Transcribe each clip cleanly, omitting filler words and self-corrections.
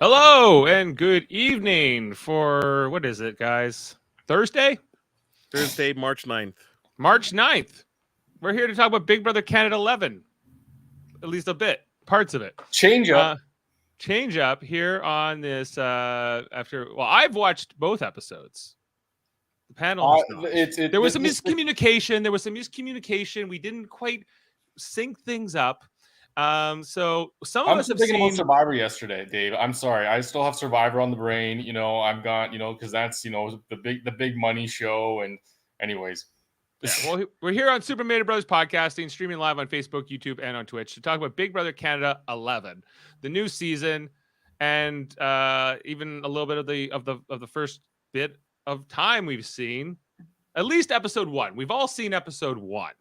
Hello and good evening for, what is it, guys? Thursday, March 9th. March 9th. We're here to talk about Big Brother Canada 11, at least a bit, parts of it. Change up. Change up here on this I've watched both episodes. The panel has not. There was some miscommunication. We didn't quite sync things up. So some of us have thinking seen about Survivor yesterday, Dave. I'm sorry, I still have Survivor on the brain. I've got because that's the big money show. And anyways, yeah, well, we're here on Super Mario Brothers Podcasting, streaming live on Facebook, YouTube, and on Twitch to talk about Big Brother Canada 11, the new season, and even a little bit of the first bit of time we've seen, at least episode 1. We've all seen episode 1.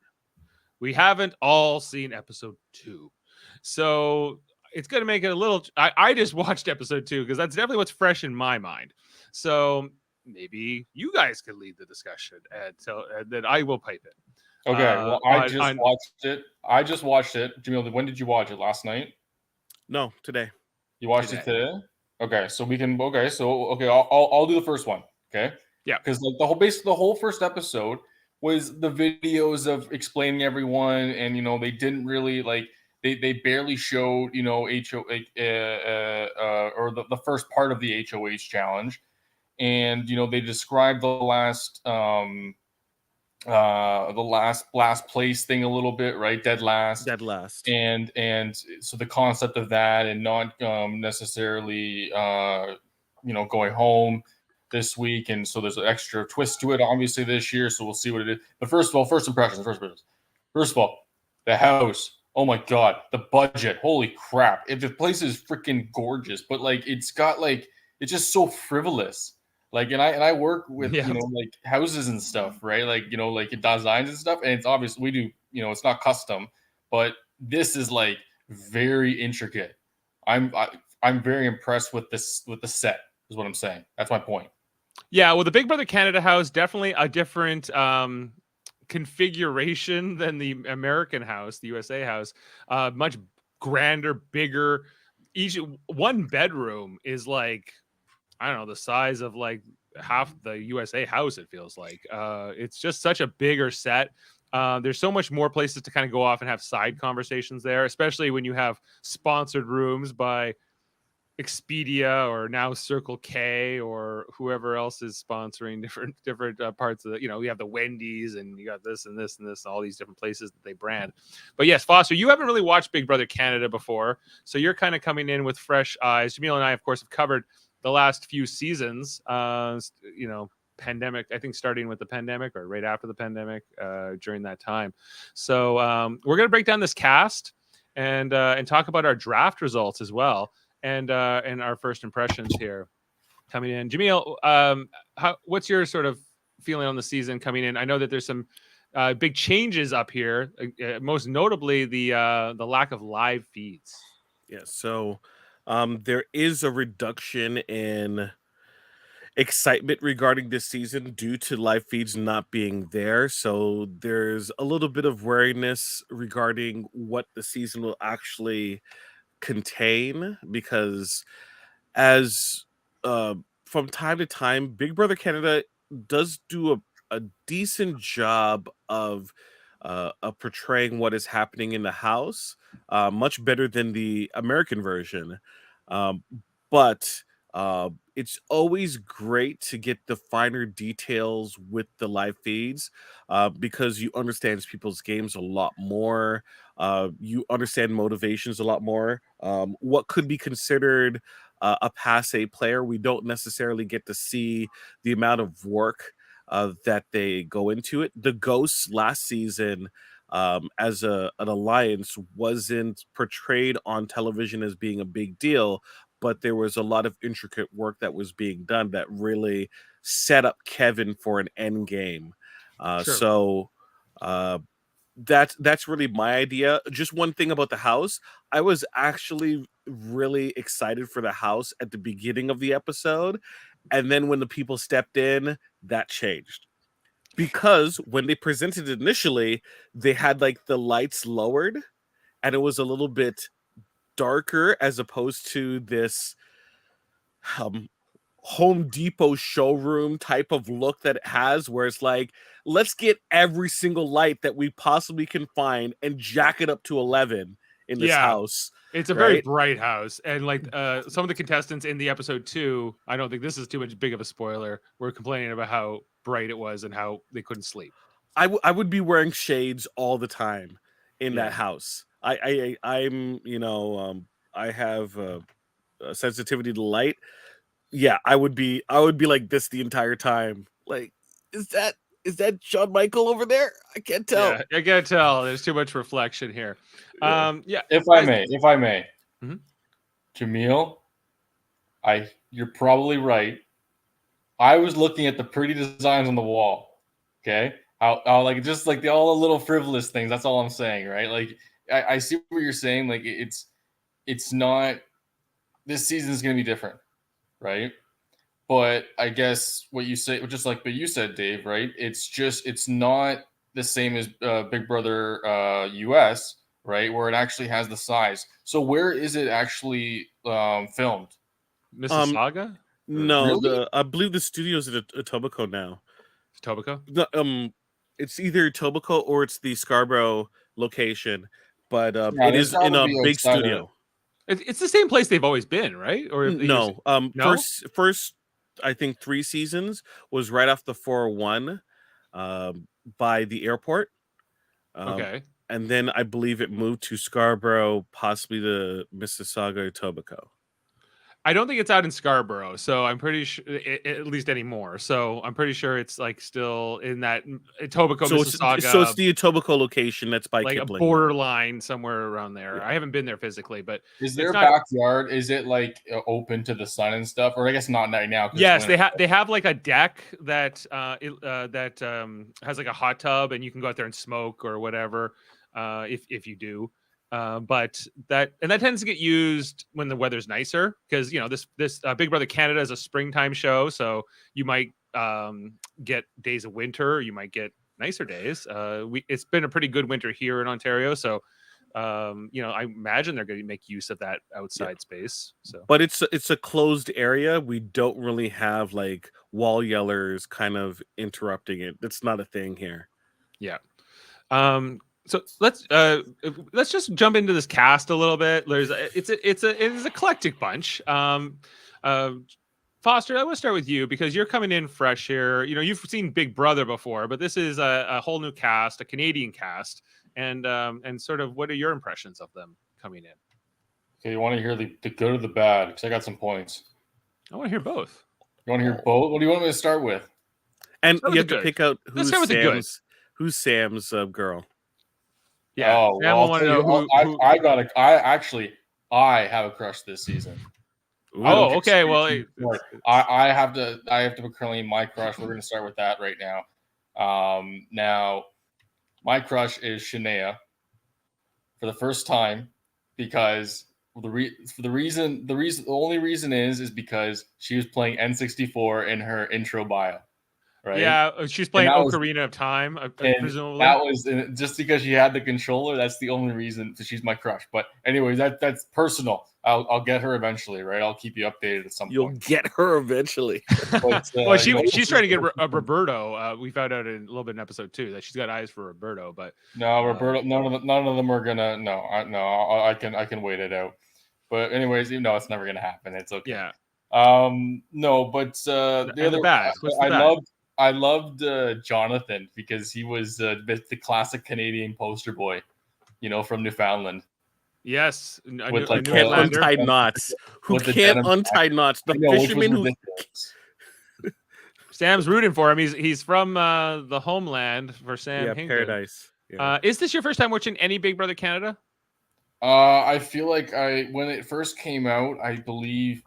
We haven't all seen episode 2. So it's going to make it a little... I just watched episode 2 because that's definitely what's fresh in my mind. So maybe you guys can lead the discussion and then I will pipe in. Okay, well, I just watched it. Jaemeel, when did you watch it? Last night? No, today. You watched it today? Okay, so we can... Okay, I'll do the first one, okay? Yeah. Because the whole first episode was the videos of explaining everyone, and they didn't really they barely showed or the first part of the HOH challenge, and they described the last place thing a little bit, right? Dead last, and so the concept of that, and not necessarily going home this week, and so there's an extra twist to it, obviously, this year. So we'll see what it is. But first of all, first impressions. First of all, the house. Oh my god, the budget. Holy crap! If the place is freaking gorgeous, but it's got it's just so frivolous. And I work with houses and stuff, right? Designs and stuff, and it's obvious we do. It's not custom, but this is very intricate. I'm very impressed with this, with the set. Is what I'm saying. That's my point. Yeah, well, the Big Brother Canada house, definitely a different configuration than the American house, the USA house. Much grander, bigger. Each one bedroom is I don't know, the size of half the USA house, it feels like. It's just such a bigger set. There's so much more places to kind of go off and have side conversations there, especially when you have sponsored rooms by Expedia or now Circle K or whoever else is sponsoring different parts of the, you have the Wendy's, and you got this and this and this, all these different places that they brand. But yes, Foster, you haven't really watched Big Brother Canada before, so you're kind of coming in with fresh eyes. Jaemeel and I, of course, have covered the last few seasons, pandemic, I think starting with the pandemic or right after the pandemic, during that time. So we're going to break down this cast and talk about our draft results as well. And our first impressions here coming in. Jaemeel, what's your sort of feeling on the season coming in? I know that there's some big changes up here, most notably the lack of live feeds. Yeah, so there is a reduction in excitement regarding this season due to live feeds not being there. So there's a little bit of wariness regarding what the season will actually contain, because as from time to time, Big Brother Canada does do a decent job of portraying what is happening in the house, much better than the American version, but it's always great to get the finer details with the live feeds, because you understand people's games a lot more. You understand motivations a lot more. What could be considered a passe player, we don't necessarily get to see the amount of work that they go into it. The Ghosts last season, as an alliance, wasn't portrayed on television as being a big deal, but there was a lot of intricate work that was being done that really set up Kevin for an end game. Sure. So that's really my idea. Just one thing about the house, I was actually really excited for the house at the beginning of the episode, and then when the people stepped in, that changed. Because when they presented it initially, they had the lights lowered, and it was a little bit darker as opposed to this Home Depot showroom type of look that it has, where it's like, let's get every single light that we possibly can find and jack it up to 11 in this house. It's a very bright house, and like some of the contestants in the episode 2, I don't think this is too much big of a spoiler, were complaining about how bright it was and how they couldn't sleep. I would be wearing shades all the time in that house. I'm I have a sensitivity to light. Yeah, I would be like this the entire time. Like, is that Shawn Michael over there? I can't tell. Yeah, I can't tell. There's too much reflection here. If I may, mm-hmm. Jaemeel, you're probably right. I was looking at the pretty designs on the wall. Okay, I'll like just like all the little frivolous things. That's all I'm saying, right? Like I see what you're saying. Like it's not. This season is going to be different, right? But I guess what you say, just like what you said, Dave, right? It's not the same as Big Brother US, right? Where it actually has the size. So where is it actually filmed? Mississauga? No, really? I believe the studio's at Etobicoke now. Etobicoke? It's either Etobicoke or it's the Scarborough location, but it is in a big studio. It's the same place they've always been, right? Or no, first I think 3 seasons was right off the 401 by the airport. Okay. And then I believe it moved to Scarborough, possibly to Mississauga, Etobicoke. I don't think it's out in Scarborough, so I'm pretty sure, at least anymore. So I'm pretty sure it's like still in that Etobicoke, Mississauga. So it's the Etobicoke location that's by like Kipling. A borderline somewhere around there. Yeah. I haven't been there physically, but is their backyard? Is it like open to the sun and stuff? Or I guess not right now. Yes, they have like a deck that has like a hot tub, and you can go out there and smoke or whatever if you do. But that tends to get used when the weather's nicer, because this Big Brother Canada is a springtime show, so you might get days of winter, you might get nicer days. It's been a pretty good winter here in Ontario, so I imagine they're going to make use of that outside space. So, but it's a closed area. We don't really have like wall yellers kind of interrupting it. That's not a thing here. Yeah. So let's just jump into this cast a little bit. It's an eclectic bunch. Foster, I want to start with you because you're coming in fresh here. You've seen Big Brother before, but this is a whole new cast, a Canadian cast, and sort of what are your impressions of them coming in? Okay, you want to hear the good or the bad? Because I got some points. I want to hear both. You want to hear both? What do you want me to start with? And you have to pick out who's Sam's girl. Yeah. Oh, well, I have a crush this season. Oh, okay. Well, I have to proclaim my crush. We're going to start with that right now. Now, my crush is Shania for the first time, because the only reason is because she was playing N64 in her intro bio. Right? Yeah, she's playing Ocarina of Time, presumably. That was just because she had the controller. That's the only reason. So she's my crush. But anyways, that's personal. I'll get her eventually, right? I'll keep you updated at some point. You'll get her eventually. But, well, she's trying to get Roberto. We found out in a little bit in episode 2 that she's got eyes for Roberto, but no, Roberto. None of them are gonna. No, I can wait it out. But anyways, it's never gonna happen. It's okay. Yeah. No, but the other bad. I loved Jonathan, because he was the classic Canadian poster boy, from Newfoundland. Yes, with like untied knots. Who can't untie knots? The fisherman who. Sam's rooting for him. He's from the homeland for Sam. Yeah, Hinkle. Paradise. Yeah. Is this your first time watching any Big Brother Canada? I feel like when it first came out, I believe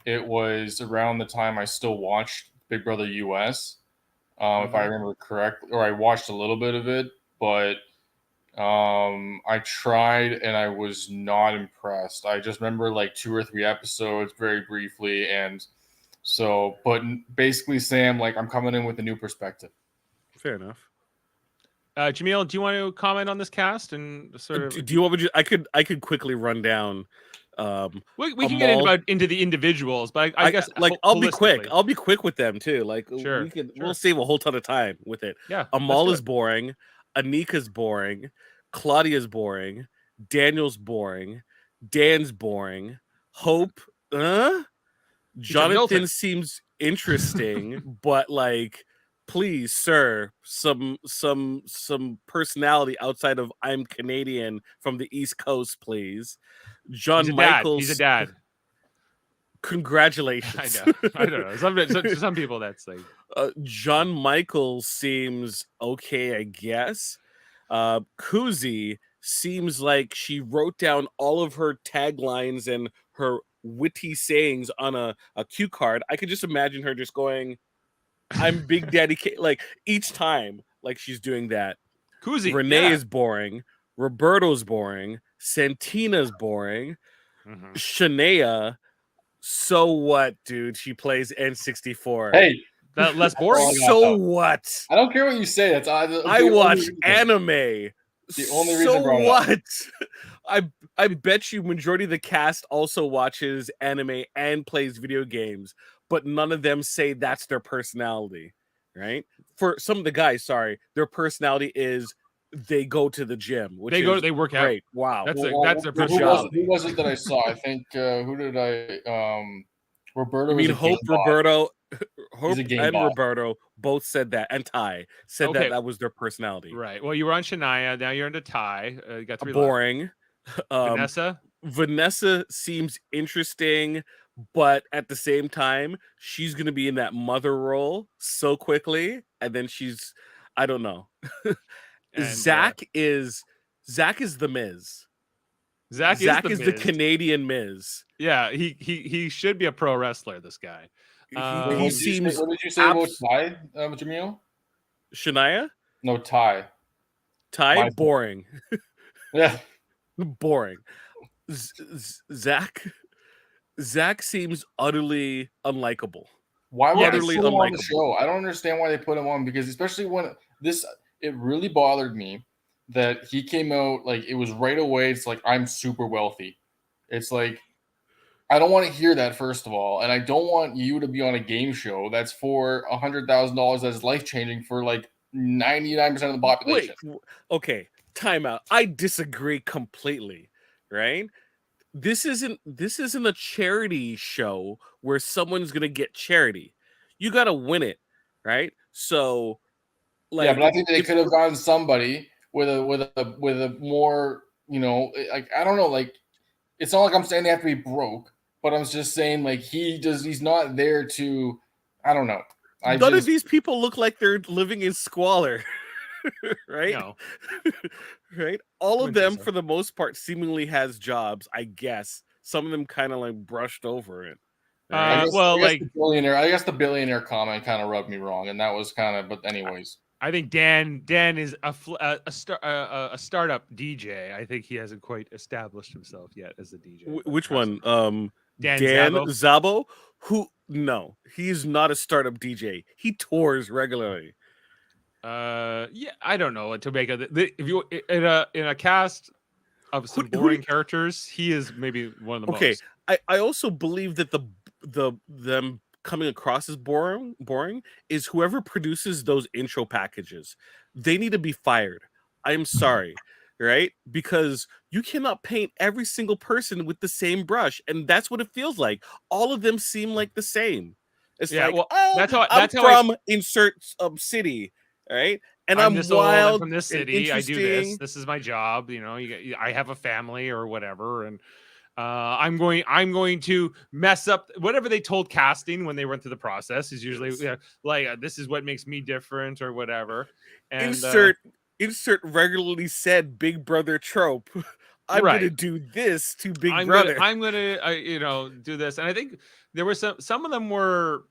it was around the time I still watched Big Brother US. If I remember correct, or I watched a little bit of it, but I tried and I was not impressed. I just remember like 2 or 3 episodes very briefly, and so, but basically, Sam, like, I'm coming in with a new perspective. Fair enough. Jaemeel, do you want to comment on this cast and sort of? Do you want me to? I could quickly run down We can get into the individuals, but I guess like I'll be quick. I'll be quick with them too. Like we'll save a whole ton of time with it. Yeah, Amal is boring. Anika's boring. Claudia's boring. Daniel's boring. Dan's boring. Hope, Jonathan seems interesting, but like, please, sir, some personality outside of I'm Canadian from the East Coast, please. John Michaels. He's a dad. Congratulations. I don't know. Some people that's like. John Michaels seems okay, I guess. Koozie seems like she wrote down all of her taglines and her witty sayings on a cue card. I could just imagine her just going, I'm Big Daddy K, like each time, like she's doing that. Koozie, Renee is boring. Roberto's boring. Santina's boring. Shania, so what, dude? She plays N64. Hey, that less boring. So what? I don't care what you say. That's I watch anime. The only reason. So what? I bet you majority of the cast also watches anime and plays video games, but none of them say that's their personality, right? For some of the guys, sorry, their personality is they go to the gym. Which they work out. Great. Wow. That's their personality. Who was it that I saw? I think who did I? Roberto. I mean, Hope, Roberto. Hope and bot. Roberto both said that, and Ty said that was their personality. Right. Well, you were on Shania. Now you're into Ty. You got 3 boring. Vanessa seems interesting, but at the same time, she's gonna be in that mother role so quickly, and then I don't know. Zach is the Miz. Zach is the Canadian Miz. Yeah, he should be a pro wrestler. This guy. He seems. What did you say about Ty, Jaemeel? Shania? No, Ty. Ty, boring. Yeah, boring. Zach seems utterly unlikable. Why would they put him on the show? I don't understand why they put him on, because especially when it really bothered me that he came out like it was right away. It's like, I'm super wealthy. It's like, I don't want to hear that, first of all, and I don't want you to be on a game show that's for $100,000 that's life changing for like 99% of the population. Wait, okay, time out. I disagree completely. Right? This isn't a charity show where someone's gonna get charity. You gotta win it, right? So, like, yeah, but I think they could have gotten somebody with a more, like, I don't know, like, it's not like I'm saying they have to be broke, but I'm just saying, like, he's not there to, I don't know. None of these people look like they're living in squalor. Right? No. Right? All of them, for the most part, seemingly has jobs, I guess. Some of them kind of like brushed over it. Right? I guess the billionaire comment kind of rubbed me wrong, and that was kind of. But anyways, I think Dan is a startup DJ. I think he hasn't quite established himself yet as a DJ. Which one? Dan Zabo? Who? No, he's not a startup DJ. He tours regularly. Yeah, I don't know what to make of it. If you in a cast of some boring characters, he is maybe one of the most. I also believe that them coming across as boring is whoever produces those intro packages. They need to be fired. I'm sorry, right? Because you cannot paint every single person with the same brush, and that's what it feels like. All of them seem like the same. It's that's how insert city. Right, and I'm wild. I'm from this city. I do this. This is my job. I have a family or whatever, and I'm going to mess up whatever they told casting when they went through the process. Is usually this is what makes me different or whatever. And insert regularly said Big Brother trope. I'm gonna do this to Big Brother. I'm gonna do this, and I think there were some of them were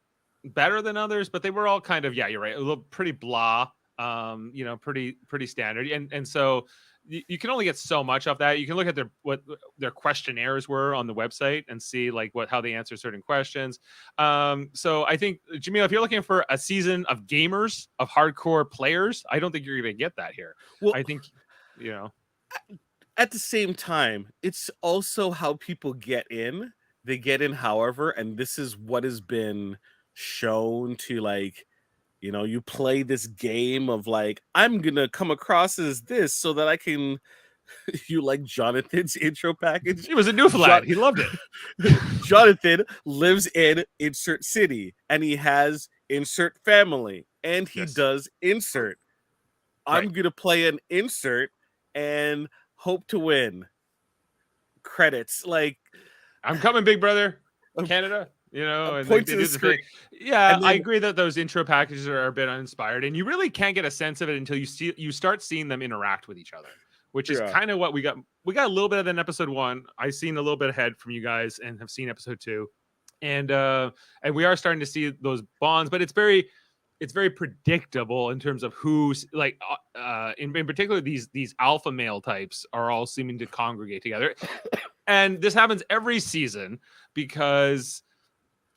better than others, but they were all kind of, you're right, a little pretty blah, pretty standard, and so you can only get so much of that. You can look at what their questionnaires were on the website and see like how they answer certain questions. So I think, Jaemeel, if you're looking for a season of gamers, of hardcore players, I don't think you're gonna get that here. Well, I think at the same time, it's also how people get in. They get in, however, and this is what has been shown to, like, you know, you play this game of like, I'm gonna come across as this so that I can. You like Jonathan's intro package? He was a Newfoundland. He loved it. Jonathan lives in insert city and he has insert family and he does insert. I'm gonna play an insert and hope to win. Credits, like, I'm coming, big brother. Canada, you know, and point they to do the the screen. thing. Yeah, And then- I agree that those intro packages are a bit uninspired, and you really can't get a sense of it until you start seeing them interact with each other, which is kind of what we got. We got a little bit of that in episode 1. I've seen a little bit ahead from you guys and have seen episode 2, and we are starting to see those bonds, but it's very predictable in terms of who's like in particular these alpha male types are all seeming to congregate together. And this happens every season because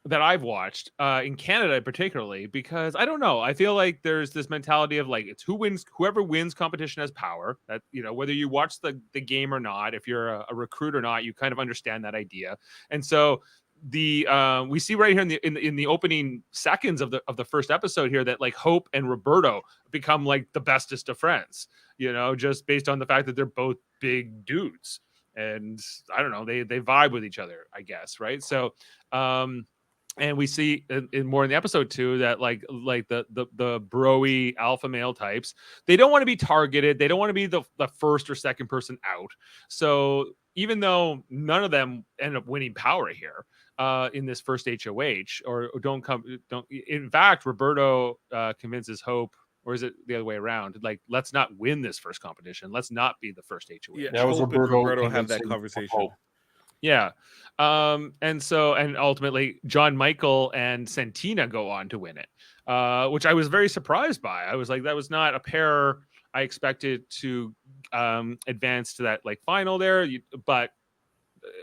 that I've watched in Canada particularly, because I don't know, I feel like there's this mentality of like, it's whoever wins competition has power. That, you know, whether you watch the game or not, if you're a recruit or not, you kind of understand that idea. And so we see right here in the opening seconds of the first episode here that like Hope and Roberto become like the bestest of friends, you know, just based on the fact that they're both big dudes, and I don't know, they vibe with each other, I guess, right? So and we see in more in the episode 2 that like the broy alpha male types, they don't want to be targeted, they don't want to be the first or second person out. So even though none of them end up winning power here in this first HOH, or don't, in fact, Roberto convinces Hope, or is it the other way around? Like, let's not win this first competition. Let's not be the first HOH. Yeah, that was Roberto have that conversation. Yeah. And ultimately John Michael and Santina go on to win it, which I was very surprised by. I was like, that was not a pair I expected to advance to that like final there, but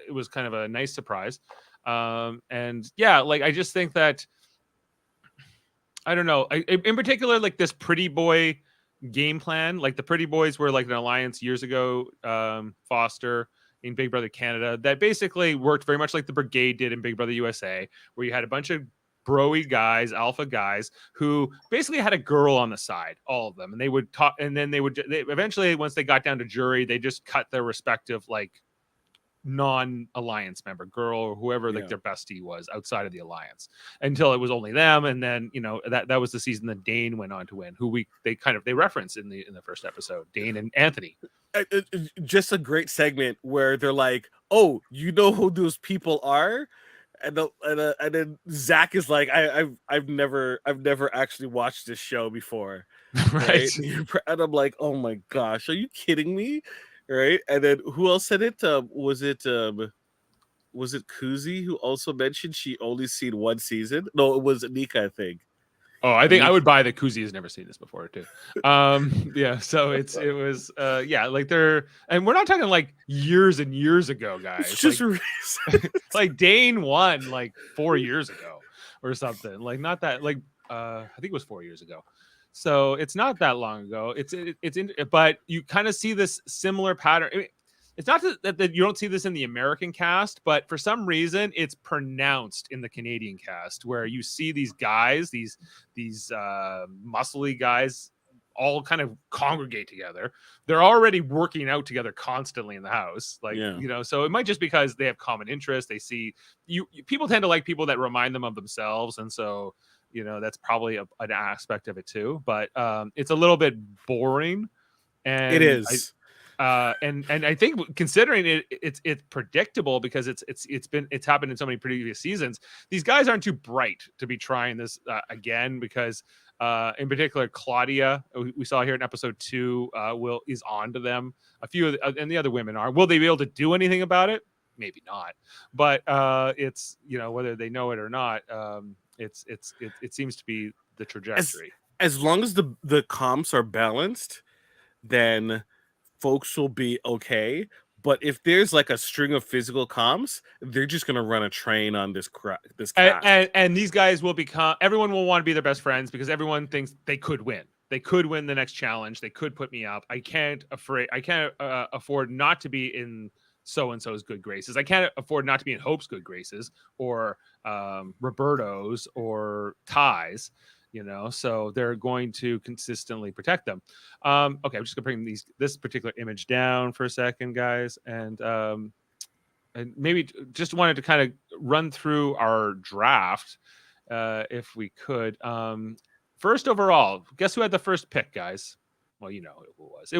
it was kind of a nice surprise. And yeah, like, I just think that, I don't know, in particular, like this pretty boy game plan, like the pretty boys were like an alliance years ago, Foster in Big Brother Canada, that basically worked very much like the Brigade did in Big Brother USA, where you had a bunch of broy guys, alpha guys, who basically had a girl on the side, all of them, and they would talk, and then they eventually, once they got down to jury, they just cut their respective like non-alliance member, girl or whoever like their bestie was outside of the alliance, until it was only them. And then, you know, that was the season that Dane went on to win, who they reference in the first episode, Dane and Anthony. Just a great segment where they're like, oh, you know who those people are, and then Zach is like, I've never actually watched this show before, right? And I'm like, oh my gosh, are you kidding me? Right? And then who else said it? Was it Koozie who also mentioned she only seen one season? No, it was Anika, I think. Oh, I think I would buy that Koozie has never seen this before too. Yeah, so it was like they're, and we're not talking like years and years ago, guys. It's just like Dane won like 4 years ago or something. Like, not that, like I think it was 4 years ago. So it's not that long ago. But you kind of see this similar pattern. I mean, it's not that you don't see this in the American cast, but for some reason it's pronounced in the Canadian cast, where you see these guys, these muscly guys, all kind of congregate together. They're already working out together constantly in the house, like, you know. So it might just because they have common interests. They see people tend to like people that remind them of themselves, and so, you know, that's probably an aspect of it too. But it's a little bit boring, and it is. And I think, considering it's predictable, because it's happened in so many previous seasons. These guys aren't too bright to be trying this again, because in particular Claudia, we saw here in episode 2, is on to them. A few of and the other women are. Will they be able to do anything about it? Maybe not. But it's, you know, whether they know it or not, it seems to be the trajectory. As long as the comps are balanced, then folks will be okay. But if there's like a string of physical comps, they're just gonna run a train on this cast. And these guys will everyone will want to be their best friends, because everyone thinks they could win. they could win the next challenge. They could put me up. I can't afford not to be in so-and-so's good graces. I can't afford not to be in Hope's good graces or Roberto's or Ty's, so they're going to consistently protect them. Okay, I'm just gonna bring this particular image down for a second, guys, and maybe just wanted to kind of run through our draft if we could. First overall, guess who had the first pick, guys? Well, you know who it was.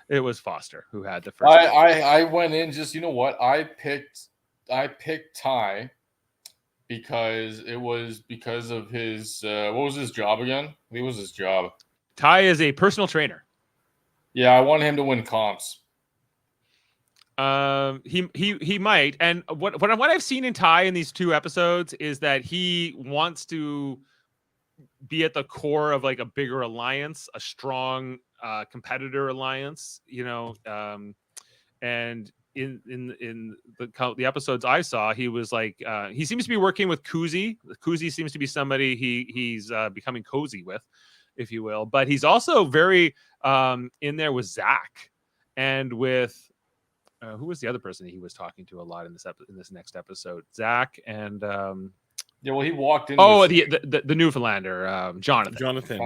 It was Foster who had the first pick. I went in just, you know what? I picked Ty because it was because of his what was his job again? I think it was his job. Ty is a personal trainer. Yeah, I wanted him to win comps. He might. And what I've seen in Ty in these 2 episodes is that he wants to be at the core of like a bigger alliance, a strong competitor alliance, and in the episodes I saw, he was like he seems to be working with Koozie. Koozie seems to be somebody he's becoming cozy with, if you will, but he's also very in there with Zach and with who was the other person he was talking to a lot in this next episode? Zach and yeah, well, he walked in. The Newfoundlander, Jonathan.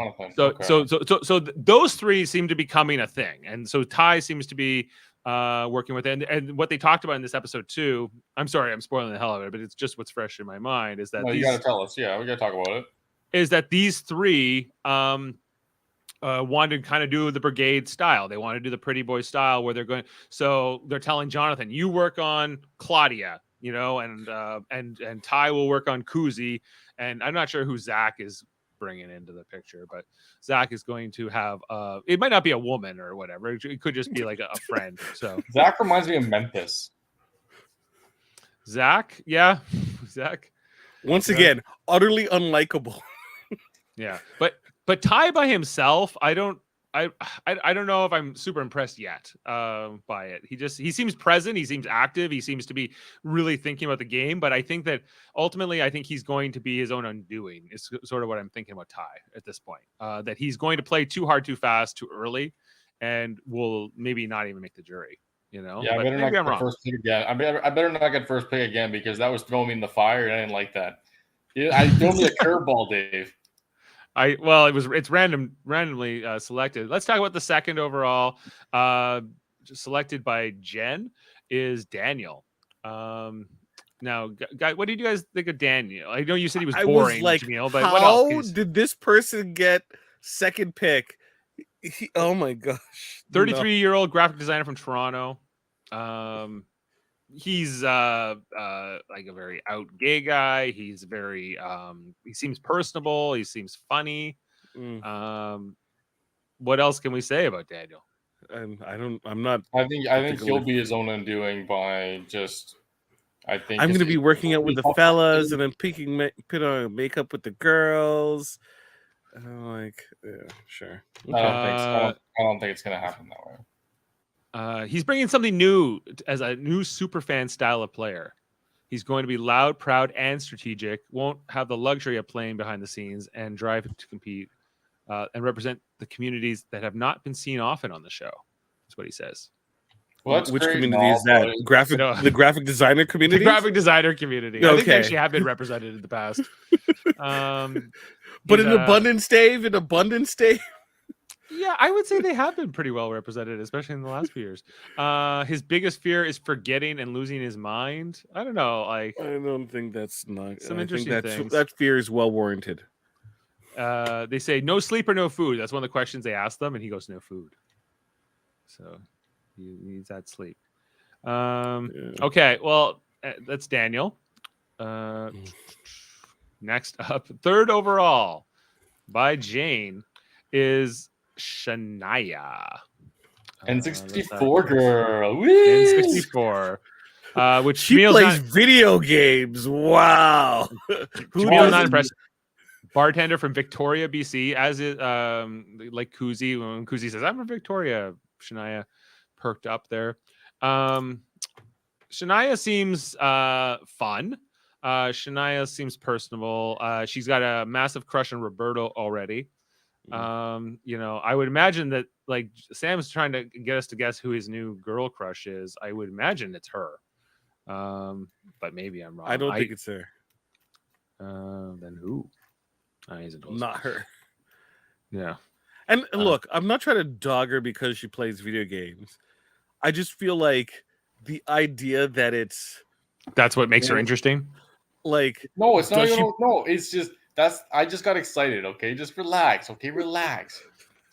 So those 3 seem to be becoming a thing, and so Ty seems to be working with it. And what they talked about in this episode too. I'm sorry, I'm spoiling the hell out of it, but it's just what's fresh in my mind is that you got to tell us. Yeah, we got to talk about it. Is that these 3 wanted to kind of do the brigade style. They want to do the pretty boy style where they're going. So they're telling Jonathan, you work on Claudia, and Ty will work on Koozie. And I'm not sure who Zach is bringing into the picture, but Zach is going to have it might not be a woman or whatever. It could just be like a friend. So Zach reminds me of Memphis. Zach. Yeah. Zach. Once again, utterly unlikable. Yeah. But Ty by himself, I don't know if I'm super impressed yet by it. He seems present. He seems active. He seems to be really thinking about the game. But I think that ultimately, I think he's going to be his own undoing. Is sort of what I'm thinking about Ty at this point. That he's going to play too hard, too fast, too early, and will maybe not even make the jury. Yeah, I better not get the first pick again. I better not get first pick again because that was throwing me in the fire, and I didn't like that. I threw me a curveball, Dave. It's randomly selected. Let's talk about the second overall. Selected by Jen is Daniel. Now, guys, what did you guys think of Daniel? I know you said he was boring, Jaemeel, but what else? How did this person get second pick? Oh my gosh! 33-year-old graphic designer from Toronto. He's like a very out gay guy. He's very he seems personable. He seems funny. What else can we say about Daniel? I think he'll be his own undoing by just. I'm going to be working out with the fellas and then put on makeup with the girls. Sure. Okay. I don't think it's going to happen that way. He's bringing something new as a new superfan style of player. He's going to be loud, proud, and strategic. Won't have the luxury of playing behind the scenes and drive to compete and represent the communities that have not been seen often on the show. That's what he says. Well, which community is that? The graphic designer community? The graphic designer community. Okay. I think they actually have been represented in the past. But in abundance, Dave? Yeah, I would say they have been pretty well represented, especially in the last few years. His biggest fear is forgetting and losing his mind. I don't know. I don't think that's not some interesting things. That fear is well warranted. They say no sleep or no food. That's one of the questions they ask them, and he goes no food. So he needs that sleep. Okay, well, that's Daniel. Next up, third overall by Jane is Shania. N64 girl. N64. Which she plays video games. Wow. Jaemeel not impressed. Bartender from Victoria, BC, as it like Koozie. When Koozie says, I'm from Victoria, Shania perked up there. Shania seems fun. Shania seems personable. She's got a massive crush on Roberto already. You know, I would imagine that like Sam's trying to get us to guess who his new girl crush is. I would imagine it's her. But maybe I'm wrong. I don't think it's her. Then who? Not her. Yeah. And look, I'm not trying to dog her because she plays video games. I just feel like the idea that that's what makes her interesting. Like, no, it's not. No, it's just I just got excited. Okay, just relax. Okay, relax.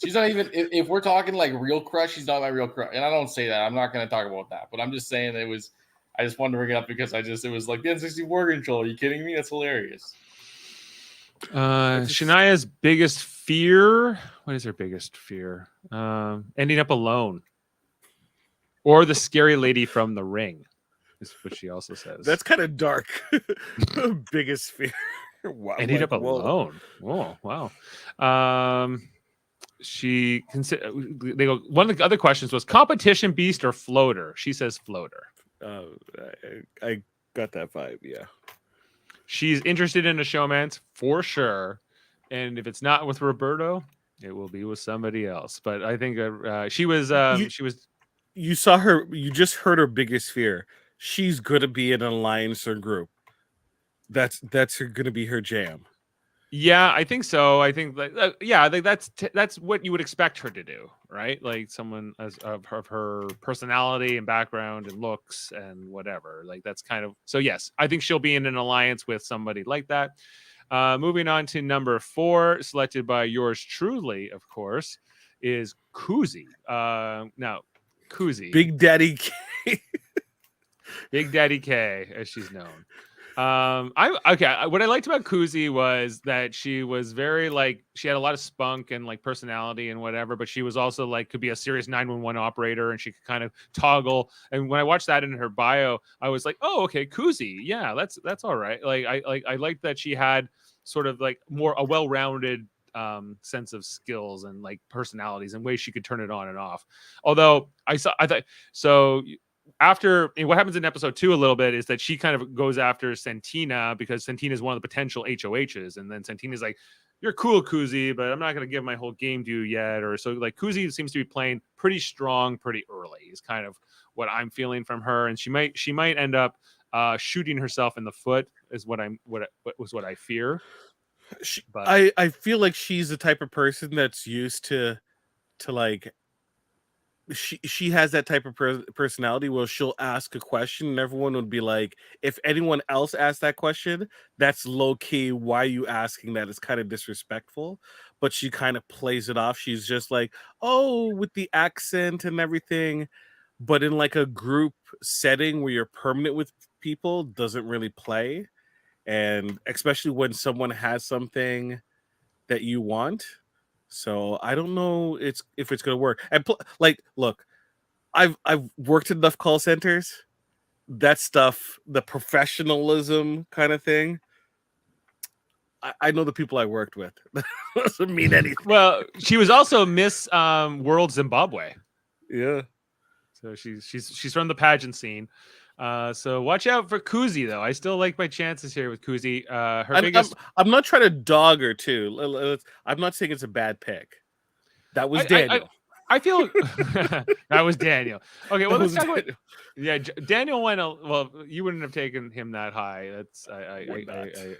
She's not even. If we're talking like real crush, she's not my real crush. And I don't say that. I'm not going to talk about that. But I'm just saying it was. I just wanted to bring it up because it was like the N64 control. Are you kidding me? That's hilarious. Shania's biggest fear. What is her biggest fear? Ending up alone, or the scary lady from The Ring. Is what she also says. That's kind of dark. Biggest fear. Wow, ending up alone. Oh wow. They go. One of the other questions was competition beast or floater. She says floater. I got that vibe. Yeah. She's interested in a showmance for sure, and if it's not with Roberto, it will be with somebody else. But I think she was. You saw her. You just heard her biggest fear. She's gonna be in an alliance or group. That's gonna be her jam. Yeah, I think so. I think I think that's what you would expect her to do, right? Like someone of her personality and background and looks and whatever. Like that's kind of so. Yes, I think she'll be in an alliance with somebody like that. Moving on to number 4, selected by yours truly, of course, is Koozie. Now, Koozie, Big Daddy K. Big Daddy K, as she's known. What I liked about Koozie was that she was very like she had a lot of spunk and like personality and whatever, but she was also like could be a serious 911 operator and she could kind of toggle. And when I watched that in her bio, I was like, oh, okay, Koozie, yeah, that's all right. Like I liked that she had sort of like more a well-rounded sense of skills and like personalities and ways she could turn it on and off. Although I thought so. After what happens in episode 2 a little bit is that she kind of goes after Santina because Santina is one of the potential HOHs, and then Santina's like, "You're cool, Koozie, but I'm not going to give my whole game to you yet." Or so like Koozie seems to be playing pretty strong, pretty early. Is kind of what I'm feeling from her, and she might end up shooting herself in the foot. Is what I fear. But I feel like she's the type of person that's used to like. She has that type of personality where she'll ask a question and everyone would be like, if anyone else asked that question, that's low key. Why are you asking that? It's kind of disrespectful, but she kind of plays it off. She's just like, oh, with the accent and everything. But in like a group setting where you're permanent with people doesn't really play. And especially when someone has something that you want. So I don't know if it's gonna work. And like, look, I've worked in enough call centers. That stuff, the professionalism kind of thing. I know the people I worked with. Doesn't mean anything. Well, she was also Miss World Zimbabwe. Yeah. So she's from the pageant scene. So watch out for Koozie, though. I still like my chances here with Koozie. I'm not trying to dog her too. I'm not saying it's a bad pick. That was Daniel. I feel that was Daniel. Okay, well let's talk about. Yeah, Daniel went. Well, you wouldn't have taken him that high. That's I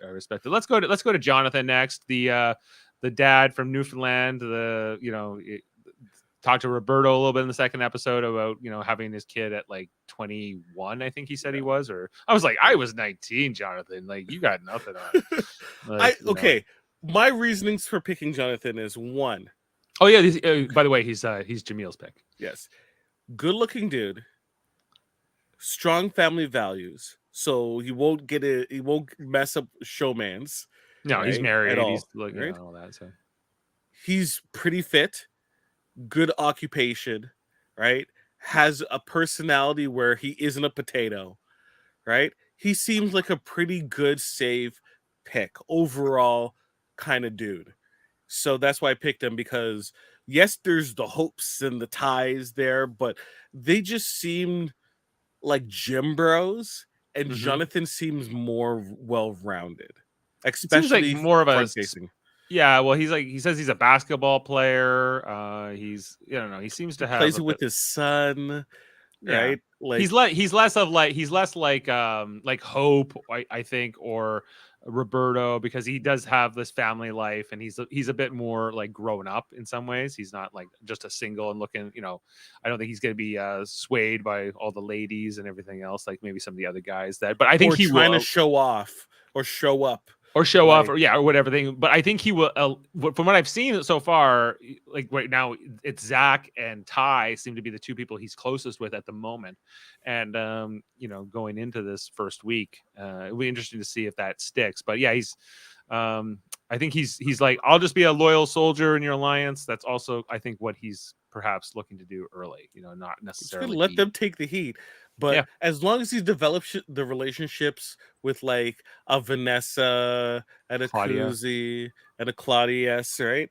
respect it. Let's go to Jonathan next. The dad from Newfoundland. Talked to Roberto a little bit in the second episode about, having his kid at like 21, I think he said he was, or I was like, I was 19, Jonathan. Like, you got nothing on. Like, okay. My reasonings for picking Jonathan is 1. Oh yeah. By the way, he's Jaemeel's pick. Yes. Good looking dude. Strong family values. So he won't mess up showmans. No, right? He's married. At all, he's looking right? at all that. So he's pretty fit. Good occupation, right? Has a personality where he isn't a potato, right? He seems like a pretty good save pick overall kind of dude. So that's why I picked him, because yes, there's the hopes and the ties there, but they just seemed like gym bros, and Jonathan seems more well-rounded, especially like more of a facing. Yeah, well, he says he's a basketball player. He's I don't know. He seems to have plays with his son, right? Like he's less like Hope, I think, or Roberto, because he does have this family life, and he's a bit more like grown up in some ways. He's not like just a single and looking, I don't think he's going to be swayed by all the ladies and everything else like maybe some of the other guys but I think he trying will to show off or show up or show off or whatever thing. But I think he will, from what I've seen so far, like right now, it's Zach and Ty seem to be the two people he's closest with at the moment. And, going into this first week, it'll be interesting to see if that sticks. But yeah, I think he's like, I'll just be a loyal soldier in your alliance. That's also, I think, what he's perhaps looking to do early, not necessarily let them take the heat. But as long as he's developed the relationships with like a Vanessa and a Claudia. Koozie and a Claudia, right?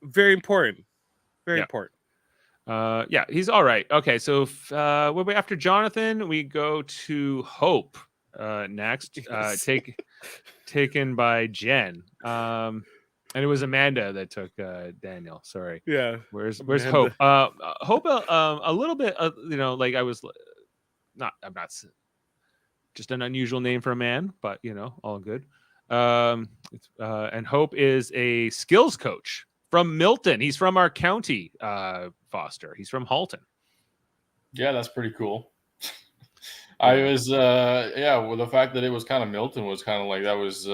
Very important. Very important. He's all right. Okay, so after Jonathan, we go to Hope next. Taken by Jen. And it was Amanda that took Daniel. Sorry. Yeah. Where's Hope? Hope a little bit. Like I'm not just an unusual name for a man, but all good. And Hope is a skills coach from Milton. He's from our county, Foster. He's from Halton. Yeah, that's pretty cool. I was well, the fact that it was kind of Milton was kind of like that was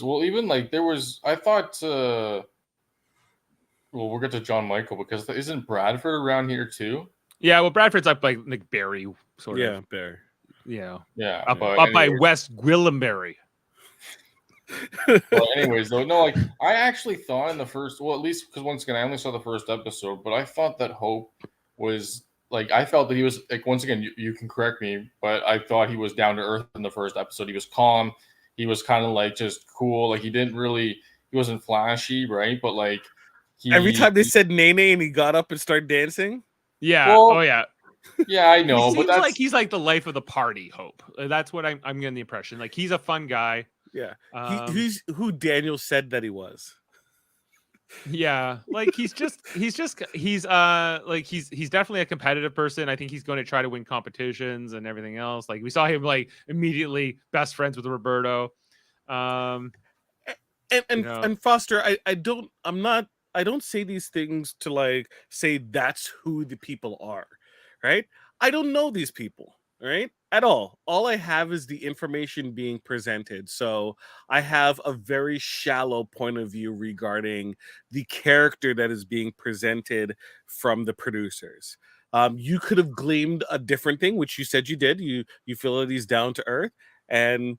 well, even like there was, I thought well, we'll get to John Michael, because isn't Bradford around here too? Yeah, well, Bradford's up by like Barrie, sort of. Yeah, Barrie. Yeah, up by West Gwillimbury. Well, anyways, though, no, like I actually thought in the first, well, at least because once again I only saw the first episode, but I thought that Hope was like, I felt that he was like, once again, you can correct me, but I thought he was down to earth in the first episode. He was calm. He was kind of like just cool. Like he wasn't flashy, right? But like every time they said Nene and he got up and started dancing. Yeah. Well, yeah, I know. He seems like he's like the life of the party, Hope. That's what I'm getting the impression. Like he's a fun guy. Yeah. He's who Daniel said that he was. Yeah, like he's definitely a competitive person. I think he's going to try to win competitions and everything else. Like we saw him like immediately best friends with Roberto. And Foster, I don't say these things to like say that's who the people are, right? I don't know these people, right? At all. All I have is the information being presented. So I have a very shallow point of view regarding the character that is being presented from the producers. You could have gleaned a different thing, which you said you did. You feel that he's down to earth. And,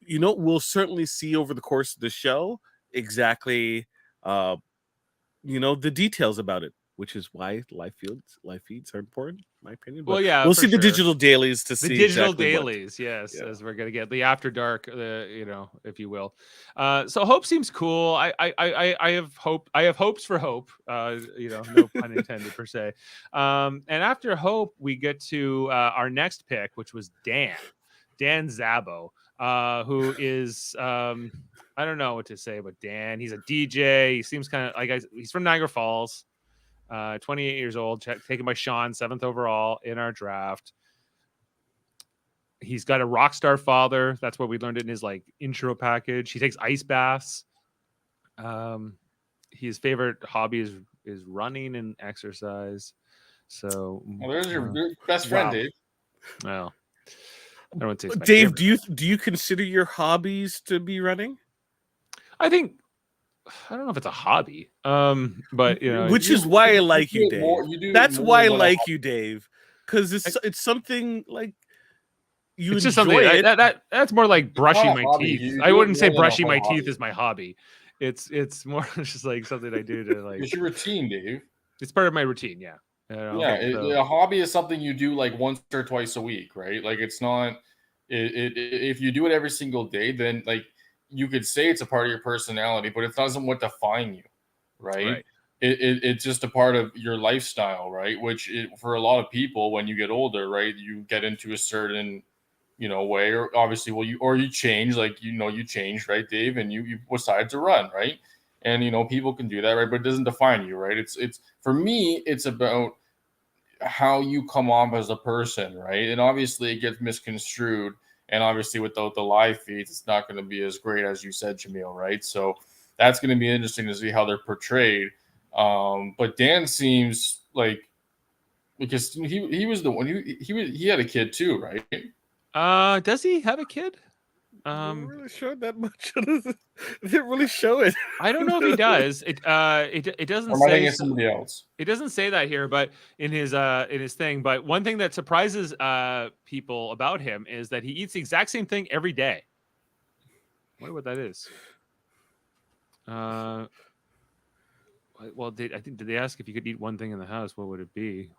we'll certainly see over the course of the show exactly, the details about it, which is why live feeds are important, in my opinion. But we'll see the digital dailies to see the digital dailies. Yes, as we're gonna get the after dark, if you will. So Hope seems cool. I have hope. I have hopes for Hope. No pun intended per se. And after Hope, we get to our next pick, which was Dan Zabo, who is I don't know what to say about Dan. He's a DJ. He seems kind of like he's from Niagara Falls. 28 years old, taken by Sean, 7th overall in our draft. He's got a rock star father. That's what we learned in his like intro package. He takes ice baths. His favorite hobby is running and exercise. So, there's your best friend, Dave. Well, I don't want to say Dave. Do you consider your hobbies to be running? I don't know if it's a hobby, but which is why I like you, Dave. That's why I like you, Dave, because it's something like you it's enjoy just something it. That's more like brushing my teeth. I wouldn't say brushing my teeth is my hobby. It's more just like something I do to like. It's your routine, Dave. It's part of my routine, yeah. A hobby is something you do like once or twice a week, right? Like it's not. If you do it every single day, then like. You could say it's a part of your personality, but it doesn't what define you, right? It's just a part of your lifestyle, right? Which for a lot of people, when you get older, right, you get into a certain, way, or obviously, you change, like, you change, right, Dave, and you decide to run, right, and people can do that, right, but it doesn't define you, right. It's for me, it's about how you come off as a person, right, and obviously it gets misconstrued, and obviously without the live feeds, it's not going to be as great as you said, Jaemeel, right. So that's going to be interesting to see how they're portrayed. But Dan seems like, because he was the one, he had a kid too, right? Does he have a kid? Didn't really show that much. They didn't really show it. I don't know if he does. It doesn't Or am I say thinking somebody else? It doesn't say that here, but in his thing. But one thing that surprises people about him is that he eats the exact same thing every day. I wonder what that is. Well, did they ask if you could eat one thing in the house? What would it be?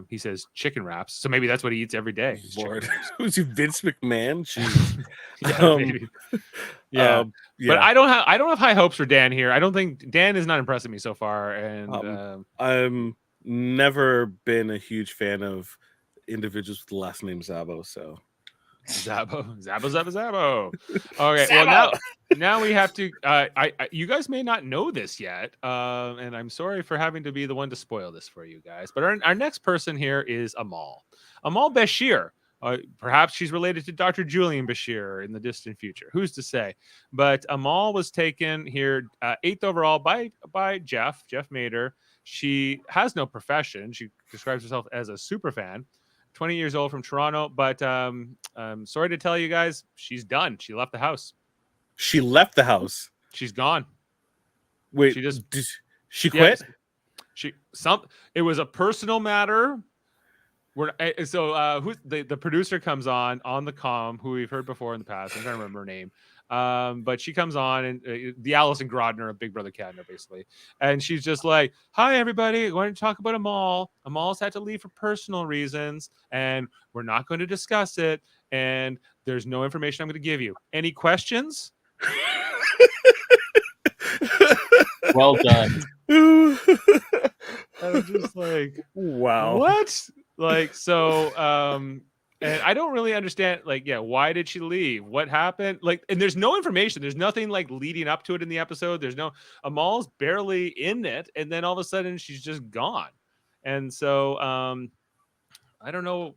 He says chicken wraps. So maybe that's what he eats every day. Lord, who's he, Vince McMahon? Jeez. Yeah, maybe. Yeah. But I don't have high hopes for Dan here. I don't think Dan is not impressing me so far, and I'm never been a huge fan of individuals with the last name Zabo. So Zabo. Okay, well now we have to. You guys may not know this yet, and I'm sorry for having to be the one to spoil this for you guys. But our next person here is Amal. Amal Bashir. Perhaps she's related to Dr. Julian Bashir in the distant future. Who's to say? But Amal was taken here 8th overall by Jeff. Jeff made her. She has no profession. She describes herself as a super fan. 20 years old from Toronto. But sorry to tell you guys, she's done. She left the house. She left the house. She's gone. Wait, she quit? It was a personal matter. Who's the producer comes on the comm, who we've heard before in the past. I'm trying to remember her name. But she comes on, and the Alison Grodner of Big Brother Canada, basically. And she's just like, hi, everybody. We're going to talk about Amal. Amal's had to leave for personal reasons, and we're not going to discuss it. And there's no information I'm going to give you. Any questions? Well done. I was just like, wow. What? Like, so, and I don't really understand, like, why did she leave? What happened? Like, and there's no information. There's nothing like leading up to it in the episode. There's no, Amal's barely in it. And then all of a sudden she's just gone. And so, I don't know.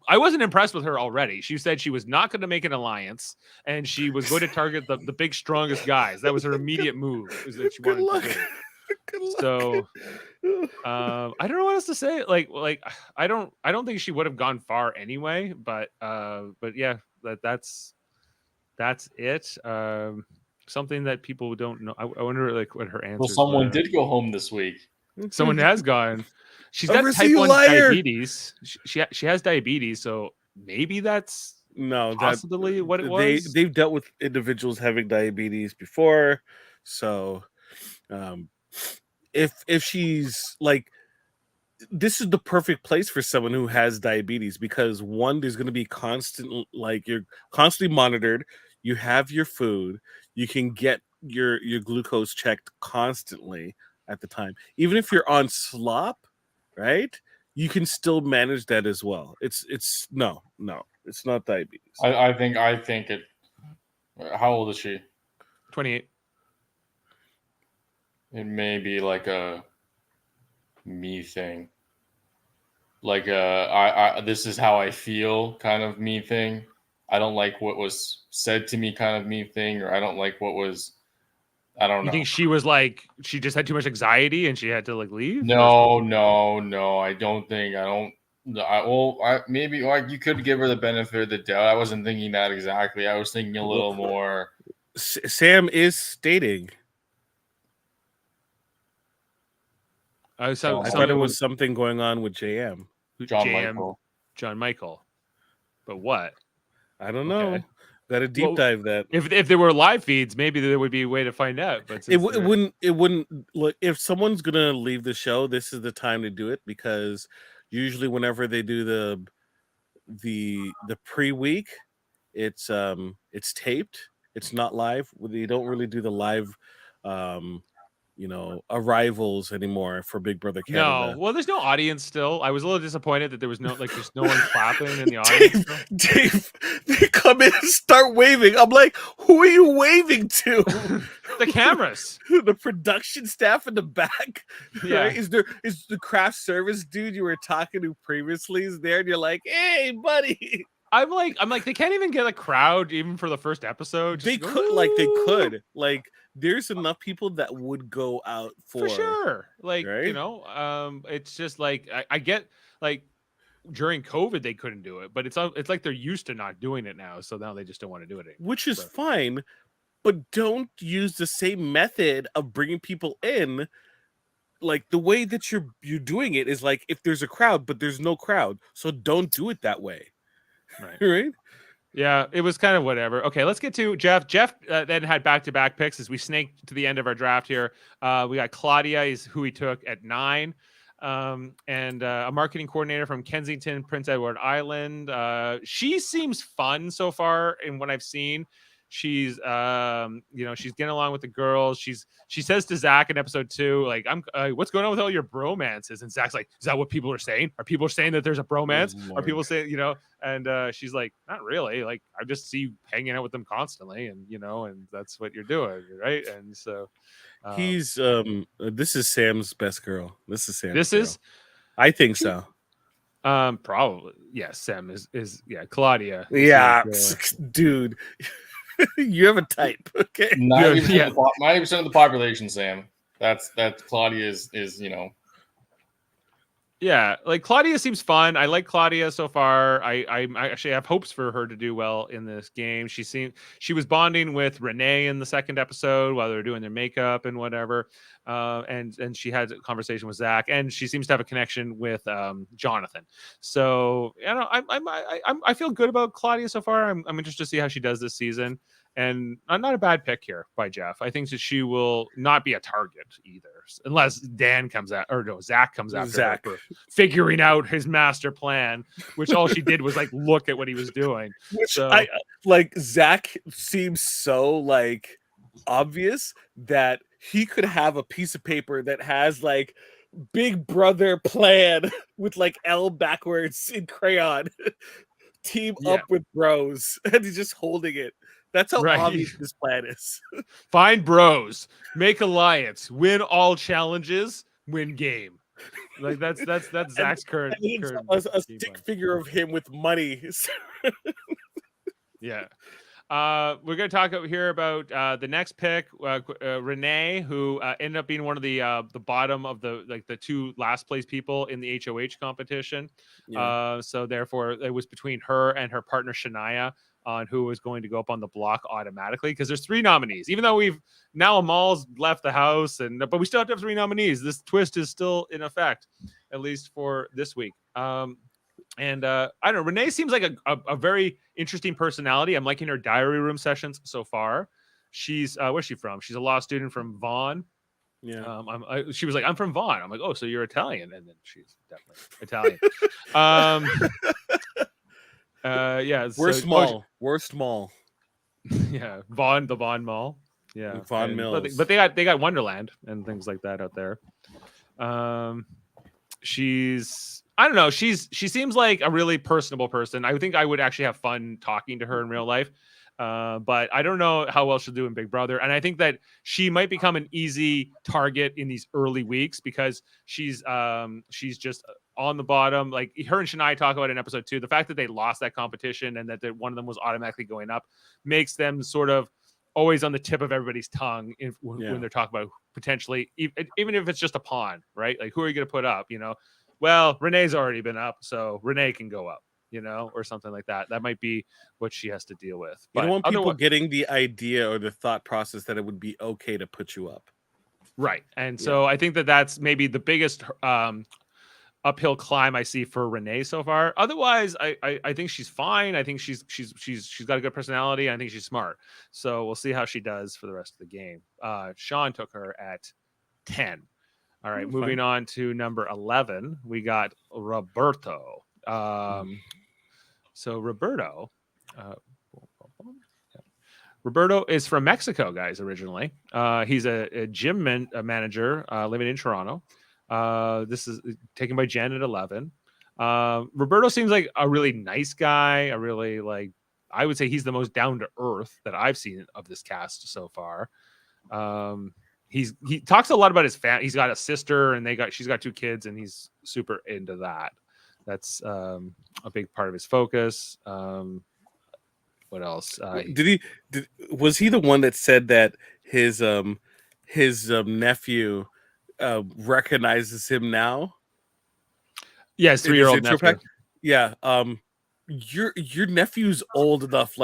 I wasn't impressed with her already. She said she was not going to make an alliance and she was going to target the big, strongest guys. That was her immediate move. Was that she wanted to do. So I don't know what else to say. Like I don't think she would have gone far anyway, but yeah, that's it. Something that people don't know. I wonder like what her answer. Well, someone did go home this week. Someone has gone. She's got type 1 diabetes. She has diabetes, so maybe that's possibly what it was. They've dealt with individuals having diabetes before, so if she's like, this is the perfect place for someone who has diabetes, because one, there's going to be constant, like, you're constantly monitored. You have your food. You can get your glucose checked constantly at the time. Even if you're on slop, right? You can still manage that as well. It's no, it's not diabetes. I think it. How old is she? 28. It may be like a me thing, like this is how I feel kind of me thing. I don't like what was said to me kind of me thing, or I don't like what was. I don't know. You think she was like, she just had too much anxiety and she had to like leave? No. I don't think. Maybe like you could give her the benefit of the doubt. I wasn't thinking that exactly. I was thinking a little more. Sam is stating. I thought it was something going on with JM. John Michael. But what? I don't know. Got to deep dive that. If there were live feeds, maybe there would be a way to find out. But it wouldn't look. If someone's gonna leave the show, this is the time to do it, because usually whenever they do the pre-week, it's taped. It's not live. They don't really do the live arrivals anymore for Big Brother Canada. No, well, there's no audience still. I was a little disappointed that there was there's no one clapping in the audience. Dave, they come in and start waving. I'm like, who are you waving to? The cameras, the production staff in the back. Yeah, right? Is the craft service dude you were talking to previously is there, and you're like, hey, buddy. I'm like, they can't even get a crowd even for the first episode. They could, there's enough people that would go out for sure. Like, right? It's just like I get like during COVID they couldn't do it, but it's like they're used to not doing it now, so now they just don't want to do it anymore. Which is fine, but don't use the same method of bringing people in. Like the way that you're doing it is like if there's a crowd, but there's no crowd, so don't do it that way. Right. Right. Yeah, it was kind of whatever. Okay, let's get to Jeff. Jeff then had back-to-back picks as we snaked to the end of our draft here. We got Claudia is who he took at 9. And a marketing coordinator from Kensington, Prince Edward Island. She seems fun so far in what I've seen. She's she's getting along with the girls. She says to Zach in episode 2, like, I'm what's going on with all your bromances? And Zach's like, is that what people are saying? Are people saying that there's a bromance? Are people saying, and she's like, not really. Like, I just see you hanging out with them constantly, and and that's what you're doing, right? And so he's this is Sam's best girl. This is Sam's this girl. is I think so. Probably yes. Sam is Claudia. Yeah, dude. You have a type, okay? 90% of the population, Sam. That's Claudia is Yeah, like Claudia seems fun. I like Claudia so far. I actually have hopes for her to do well in this game. She was bonding with Renee in the second episode while they were doing their makeup and whatever. And she had a conversation with Zach, and she seems to have a connection with Jonathan. So I feel good about Claudia so far. I'm interested to see how she does this season. And not a bad pick here by Jeff. I think that she will not be a target either, unless Zach comes after her for figuring out his master plan, which all she did was like look at what he was doing. Zach seems so like obvious that he could have a piece of paper that has like Big Brother plan with like L backwards in crayon. Team up with bros, and he's just holding it. That's how obvious this plan is. Find bros, make alliance, win all challenges, win game. Like that's Zach's current a stick figure of him with money. Yeah. We're going to talk here about the next pick, Renee, who ended up being one of the bottom of the 2 last place people in the HOH competition. Yeah. So therefore, it was between her and her partner Shania on who was going to go up on the block automatically, because there's 3 nominees. Even though Amal's left the house, but we still have to have 3 nominees. This twist is still in effect, at least for this week. And I don't know, Renee seems like a very interesting personality. I'm liking her diary room sessions so far. She's where's she from? She's a law student from Vaughan. Yeah. She was like, I'm from Vaughan. I'm like, oh, so you're Italian? And then she's definitely Italian. Yeah. We're small. Yeah. The Vaughan Mall. Yeah. Vaughan Mills. But they got Wonderland and things like that out there. I don't know. She seems like a really personable person. I think I would actually have fun talking to her in real life. But I don't know how well she'll do in Big Brother. And I think that she might become an easy target in these early weeks because she's just on the bottom. Like her and Shania talk about in episode 2, the fact that they lost that competition and that one of them was automatically going up makes them sort of always on the tip of everybody's tongue when they're talking about potentially, even if it's just a pawn, right? Like, who are you going to put up? Well, Renee's already been up, so Renee can go up, or something like that. That might be what she has to deal with. But you don't want people getting the idea or the thought process that it would be okay to put you up. Right. And so I think that's maybe the biggest uphill climb I see for Renee so far. Otherwise, I think she's fine. I think she's got a good personality. I think she's smart. So we'll see how she does for the rest of the game. Sean took her at 10. All right, moving on to number 11, we got Roberto. So Roberto Roberto is from Mexico, guys. Originally, he's a gym manager living in Toronto. This is taken by Jen at 11. Roberto seems like a really nice guy. A really I would say he's the most down to earth that I've seen of this cast so far. He talks a lot about his family. He's got a sister, and she's got 2 kids, and he's super into that. That's a big part of his focus. What else? Was he the one that said that his nephew recognizes him now? Yeah, his 3-year-old nephew. Yeah. Your nephew's old enough,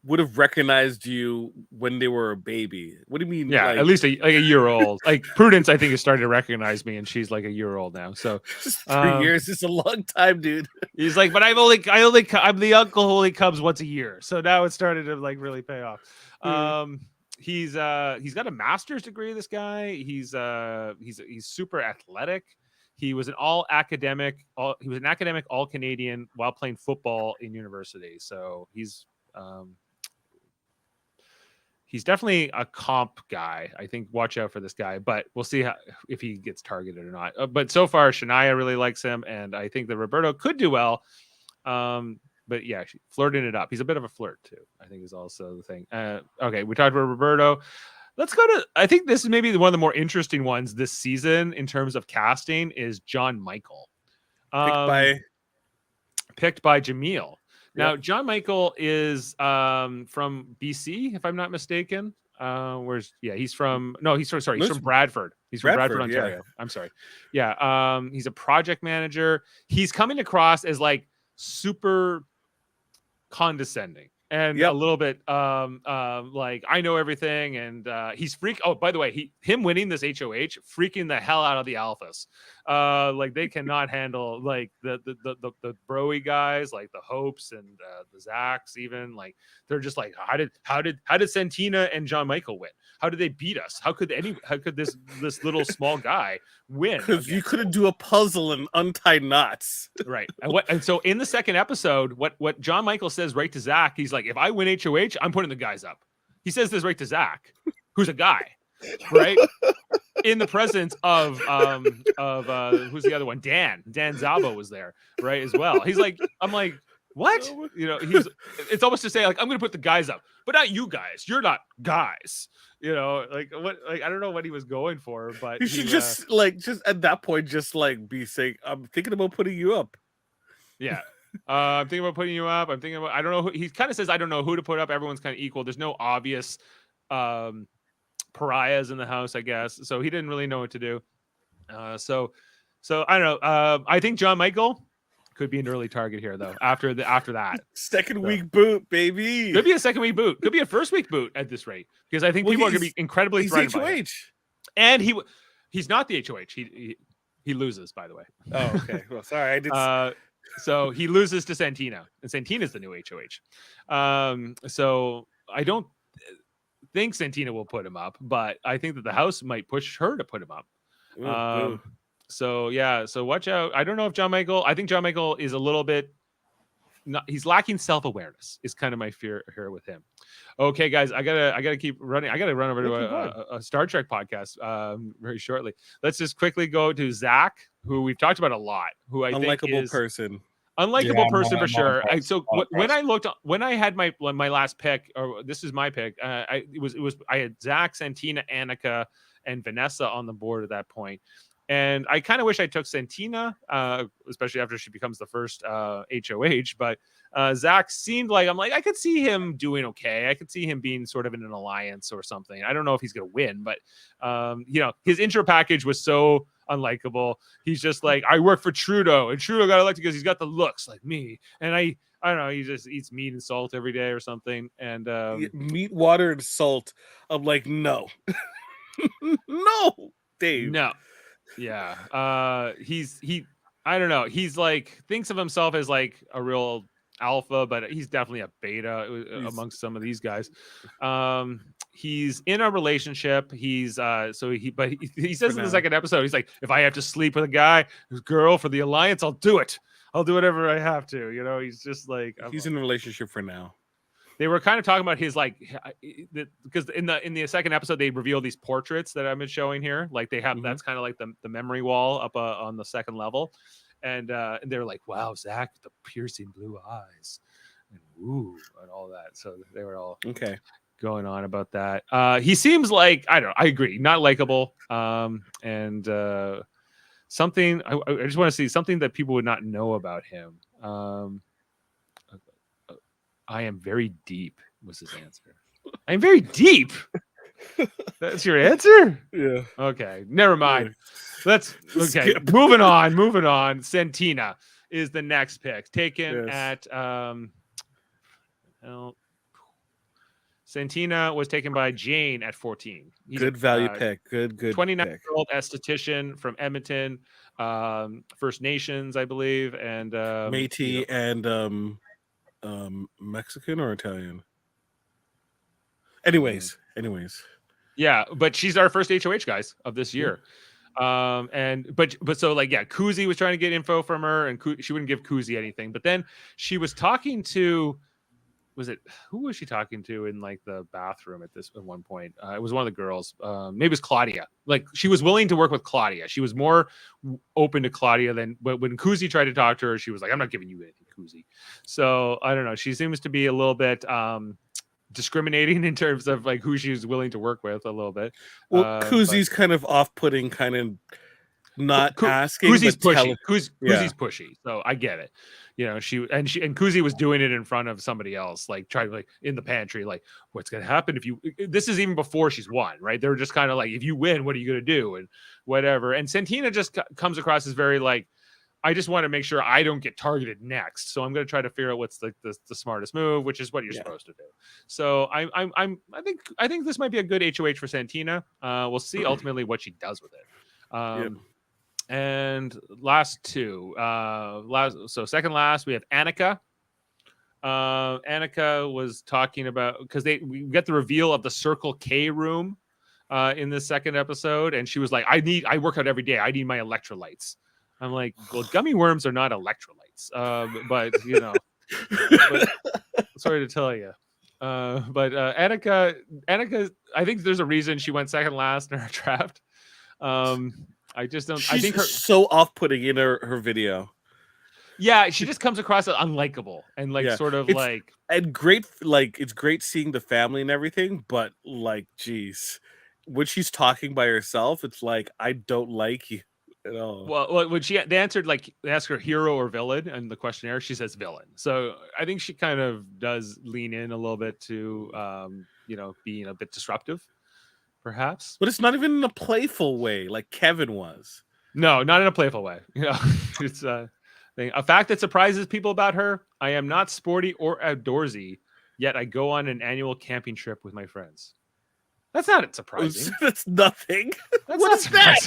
would have recognized you when they were a baby. What do you mean? Yeah, at least a year old. Prudence, I think, is starting to recognize me, and she's like a year old now. So just 3 years is a long time, dude. He's like, but I'm the uncle who only comes once a year. So now it's started to really pay off. He's got a master's degree. This guy, he's super athletic. He was an academic all Canadian while playing football in university. So he's definitely a comp guy. I think watch out for this guy, but we'll see if he gets targeted or not. But so far, Shania really likes him, and I think that Roberto could do well. But yeah, flirting it up. He's a bit of a flirt too, I think, is also the thing. Okay, we talked about Roberto. Let's go to, I think this is maybe one of the more interesting ones this season in terms of casting is John Michael. Picked by Jaemeel. Now, yep. John Michael is from BC, if I'm not mistaken. He's from Bradford. He's from Bradford, Ontario. Yeah. I'm sorry. Yeah. He's a project manager. He's coming across as super condescending and a little bit I know everything, and he's by the way, him winning this HOH freaking the hell out of the alphas. They cannot handle the broy guys, like the Hopes and the Zachs, even they're just how did Santina and John Michael win? How did they beat us? How could this little small guy win? Because you couldn't do a puzzle and untie knots. Right. And so in the second episode, what John Michael says right to Zach, he's like, if I win HOH, I'm putting the guys up. He says this right to Zach, who's a guy, right? In the presence of who's the other one? Dan Zabo was there, right, as well. He's like, I'm like, what? It's almost to say I'm going to put the guys up, but not you guys. You're not guys. What? I don't know what he was going for, but you should just at that point, be saying, I'm thinking about putting you up. Yeah. I'm thinking about putting you up. I don't know who, he kind of says, I don't know who to put up. Everyone's kind of equal. There's no obvious pariahs in the house, I guess. So he didn't really know what to do. So I don't know. I think John Michael could be an early target here, though. After that, second week boot, baby. Could be a second week boot. Could be a first week boot at this rate, because I think people are going to be incredibly threatened by him. And he's not the HOH. He loses, by the way. Oh, okay. Well, sorry, I did. So he loses to Santina, and Santina's the new HOH. So I don't think Santina will put him up, but I think that the house might push her to put him up. So watch out. I don't know if I think John Michael is a little bit, he's lacking self-awareness is kind of my fear here with him. Okay, guys, I gotta keep running. I gotta run over to a Star Trek podcast very shortly. Let's just quickly go to Zach, who we've talked about a lot, who I think is unlikable person for sure. When I had my last pick, or this is my pick, I had Zach, Santina, Annika, and Vanessa on the board at that point. And I kind of wish I took Santina, especially after she becomes the first HOH. But Zach seemed I could see him doing okay. I could see him being sort of in an alliance or something. I don't know if he's going to win, but his intro package was so unlikable. He's just I work for Trudeau, and Trudeau got elected because he's got the looks like me. And I don't know. He just eats meat and salt every day or something. And meat, water, and salt. I'm like, no, no, Dave, no. Yeah. I don't know. He's thinks of himself as a real alpha, but he's definitely a beta amongst some of these guys. He's in a relationship. He says in the second episode, he's like, if I have to sleep with a girl for the alliance, I'll do it. I'll do whatever I have to. He's just he's in a relationship for now. they were kind of talking about his like, because in the second episode they reveal these portraits that I've been showing here. Like they have that's kind of like the memory wall up on the second level, and they're like, wow, Zach, the piercing blue eyes, and ooh, and all that. So they were all going on about that. He seems like I agree, not likable. And something I just want to see something that people would not know about him. I am very deep was his answer. I'm very deep. That's your answer? Yeah. Okay. Never mind. Let's Moving on. Santina is the next pick. Taken at Santina was taken by Jane at 14. He's good value pick. Good 29-year-old esthetician from Edmonton, First Nations, I believe, and Métis and Mexican or Italian. Anyways. Yeah, but she's our first HOH guys of this year. But so like Koozie was trying to get info from her, and she wouldn't give Koozie anything. But then she was talking to, who was she talking to in like the bathroom at one point? It was one of the girls. Maybe it was Claudia. Like she was willing to work with Claudia. She was more open to Claudia but when Koozie tried to talk to her, she was like, I'm not giving you anything, Koozie. So I don't know. She seems to be a little bit discriminating in terms of like who she's willing to work with a little bit. Well, Koozie's kind of off-putting, kind of not asking. Koozie's pushy. Koozie's pushy, so I get it. You know, and Koozie was doing it in front of somebody else, like trying like in the pantry, like what's gonna happen if you. This is even before she's won, right? They're just kind of like, if you win, what are you gonna do, and whatever. And Santina just comes across as very like, I just want to make sure I don't get targeted next, so I'm going to try to figure out what's the smartest move, which is what you're supposed to do. So I think this might be a good HOH for Santina. We'll see ultimately what she does with it. And last two, second last we have Attica. Attica was talking about because we get the reveal of the Circle K room in the second episode, and she was like, I work out every day. I need my electrolytes. I'm like, well, gummy worms are not electrolytes, but you know, sorry to tell you. But Attica, I think there's a reason she went second last in her draft. I just don't. She's I think so off-putting in her video. Yeah, she just comes across as unlikable and like sort of like and great. Like it's great seeing the family and everything, but like, geez, when she's talking by herself, it's like I don't like you. Well, when they answered, like they asked her hero or villain in the questionnaire, she says villain. So I think she kind of does lean in a little bit to, being a bit disruptive, perhaps. But it's not even in a playful way, like Kevin was. No, not in a playful way. It's a fact that surprises people about her. I am not sporty or outdoorsy, yet I go on an annual camping trip with my friends. That's not surprising. That's nothing. What is that?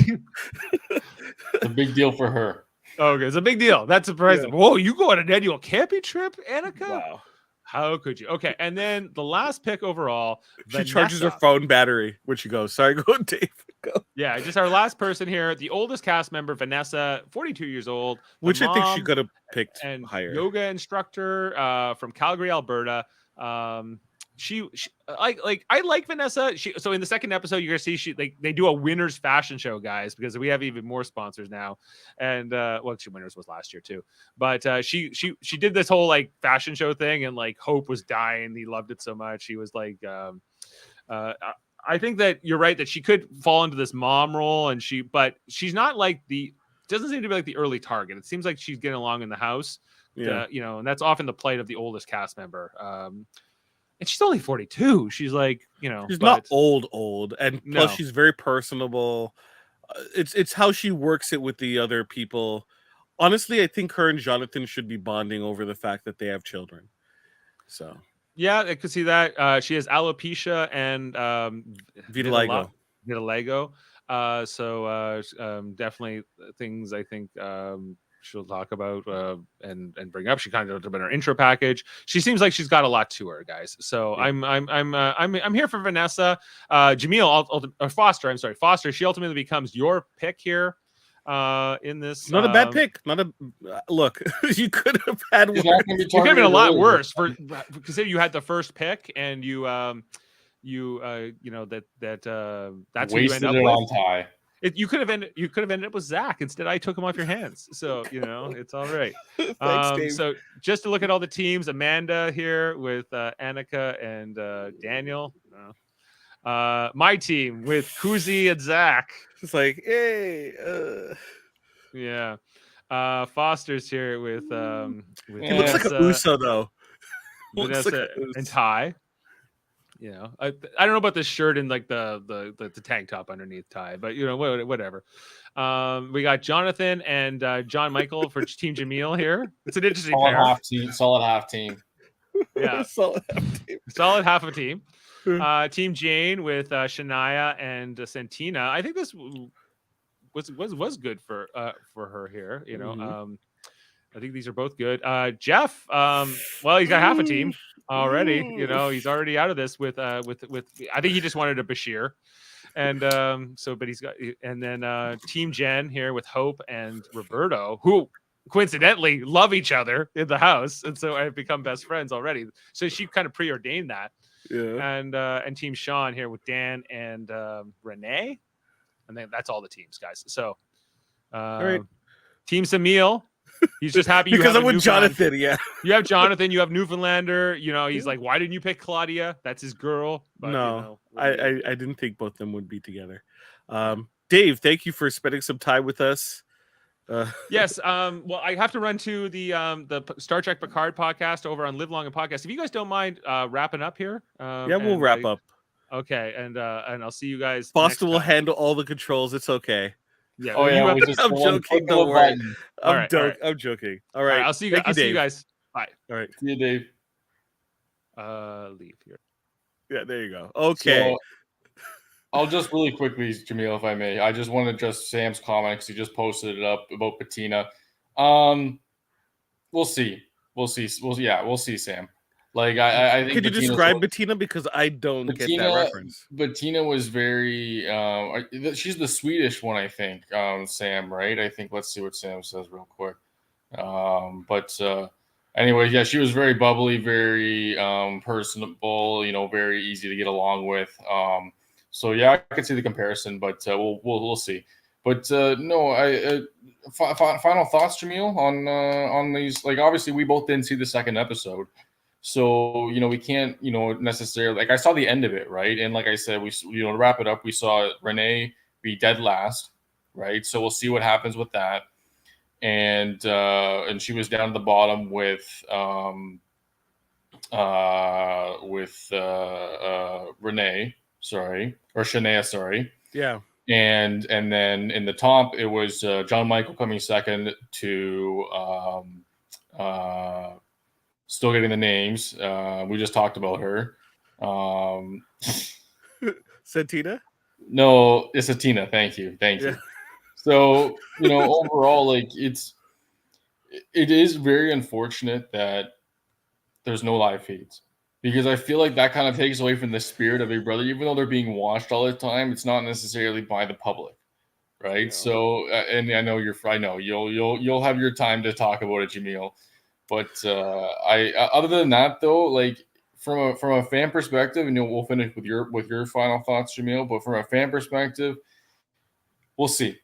It's a big deal for her. Okay, it's a big deal. That's surprising. Yeah. Whoa, you go on an annual camping trip, Attica? Wow. How could you? Okay, and then the last pick overall, she charges her phone battery when she goes. Sorry, go on, Dave. Go. Yeah, just our last person here, the oldest cast member, Vanessa, 42 years old. Which I think she could have picked and higher. Yoga instructor from Calgary, Alberta. She I like Vanessa. So in the second episode, you're gonna see they do a winners fashion show, guys, because we have even more sponsors now. And winners was last year too. But she did this whole like fashion show thing, and like Hope was dying. He loved it so much. He was like, I think that you're right that she could fall into this mom role, but she's not like doesn't seem to be like the early target. It seems like she's getting along in the house. Yeah, and that's often the plight of the oldest cast member. And she's only 42. She's like, she's not old, and plus she's very personable. It's how she works it with the other people. Honestly, I think her and Jonathan should be bonding over the fact that they have children. So yeah, I could see that. She has alopecia and vitiligo. So definitely things I think she'll talk about and bring up. She kind of in her intro package. She seems like she's got a lot to her, guys. So yeah. I'm here for Vanessa. Jaemeel or Foster. I'm sorry, Foster. She ultimately becomes your pick here. in this. Not a bad pick. Not a look. You could have had worse. You could have been a lot worse for consider you had the first pick and you know that's who you end up with. On tie. You could have ended up with Zach. Instead, I took him off your hands. So it's all right. Thanks, Dave. So just to look at all the teams, Amanda here with Annika and Daniel. My team with Koozie and Zach. It's like, hey, yeah. Foster's here with he looks like a Uso though. Vanessa and Ty. I don't know about this shirt and like the tank top underneath Ty, but whatever. We got Jonathan and John Michael for Team Jaemeel here. It's an interesting solid pair. Solid half team. Yeah, solid half a team. Team Jane with Shania and Santina. I think this was good for her here. I think these are both good. Jeff, well, he's got half a team already. He's already out of this with. I think he just wanted a Bashir, and but he's got. And then Team Jen here with Hope and Roberto, who coincidentally love each other in the house, and so I've become best friends already. So she kind of preordained that. Yeah. And Team Sean here with Dan and Renee, and then that's all the teams, guys. So, all right. Team Jaemeel. He's just happy because I'm with Jonathan. Yeah, you have Jonathan. You have Newfoundlander. He's like, why didn't you pick Claudia? That's his girl. But, no, I didn't think both of them would be together. Dave, thank you for spending some time with us. Yes. Well, I have to run to the Star Trek Picard podcast over on Live Long and Podcast. If you guys don't mind wrapping up here, yeah, we'll wrap up. Okay, and I'll see you guys. Foster will handle all the controls. It's okay. Yeah. Oh yeah. I'm joking. Don't worry. I'm joking. All right. I'll see you. I'll see you guys. Bye. All right. See you, Dave. Leave here. Yeah. There you go. Okay. So, I'll just really quickly, Jaemeel, if I may. I just want to address Sam's comment because he just posted it up about Bettina. We'll see. We'll see, Sam. Like I think. Could you describe Bettina because I don't get that reference? Bettina was very. She's the Swedish one, I think. Sam, right? I think. Let's see what Sam says real quick. Anyway, yeah, she was very bubbly, very personable. Very easy to get along with. So yeah, I could see the comparison, but we'll see. But no, final thoughts, Jaemeel, on these. Like, obviously, we both didn't see the second episode. So, we can't, necessarily, like, I saw the end of it, right? And like I said, we, to wrap it up, we saw Renee be dead last, right? So we'll see what happens with that. And she was down at the bottom with Renee, or Shania, sorry. Yeah. And then in the top, it was John Michael coming second to still getting the names. We just talked about her. Santina? No, it's Santina. Thank you. Yeah. So, overall, like it is very unfortunate that there's no live feeds because I feel like that kind of takes away from the spirit of Big Brother. Even though they're being watched all the time, it's not necessarily by the public, right? Yeah. So, and I know you'll have your time to talk about it, Jaemeel. But other than that, though, like from a fan perspective, and we'll finish with your final thoughts, Jaemeel. But from a fan perspective, we'll see.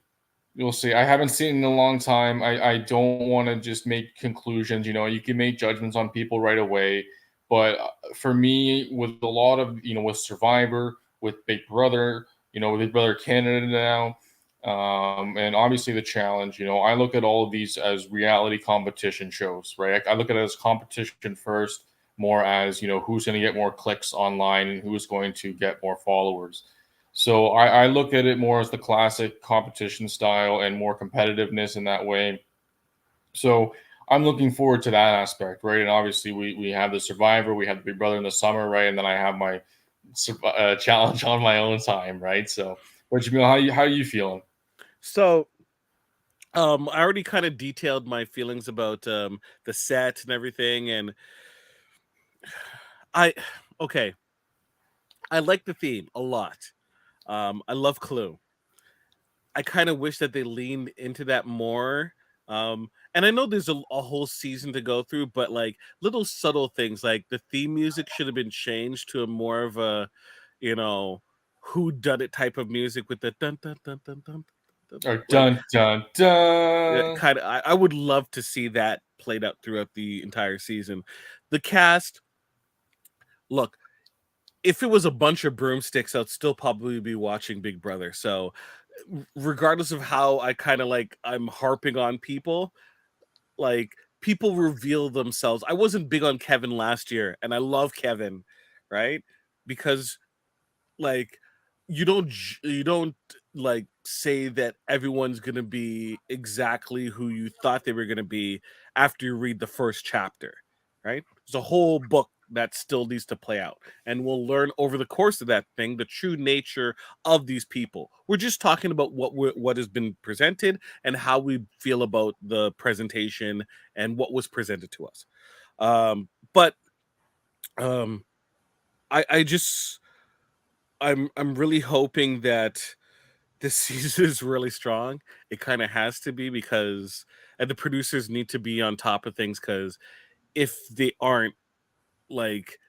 You'll see. I haven't seen it in a long time. I don't want to just make conclusions. You can make judgments on people right away. But for me, with a lot of with Survivor, with Big Brother, with Big Brother Canada now. And obviously the challenge, I look at all of these as reality competition shows, right? I look at it as competition first, more as, who's going to get more clicks online and who's going to get more followers. So I look at it more as the classic competition style and more competitiveness in that way. So I'm looking forward to that aspect, right? And obviously we have the Survivor, we have the Big Brother in the summer, right? And then I have my challenge on my own time, right? So, but Jaemeel, how are you feeling? So, I already kind of detailed my feelings about the set and everything, and I like the theme a lot. I love Clue. I kind of wish that they leaned into that more. And I know there's a whole season to go through, but like little subtle things, like the theme music should have been changed to a more of a, who done it type of music with the dun dun dun dun dun. Or dun dun dun. Kind of, I would love to see that played out throughout the entire season. The cast, look, if it was a bunch of broomsticks, I'd still probably be watching Big Brother. So regardless of how I kind of I'm harping on people, like people reveal themselves. I wasn't big on Kevin last year, and I love Kevin, right? Because like you don't like say that everyone's gonna be exactly who you thought they were gonna be after you read the first chapter, right? There's a whole book that still needs to play out, and we'll learn over the course of that thing the true nature of these people. We're just talking about what has been presented and how we feel about the presentation and what was presented to us. But I just I'm really hoping that this season is really strong. It kind of has to be, because and the producers need to be on top of things, because if they aren't, like,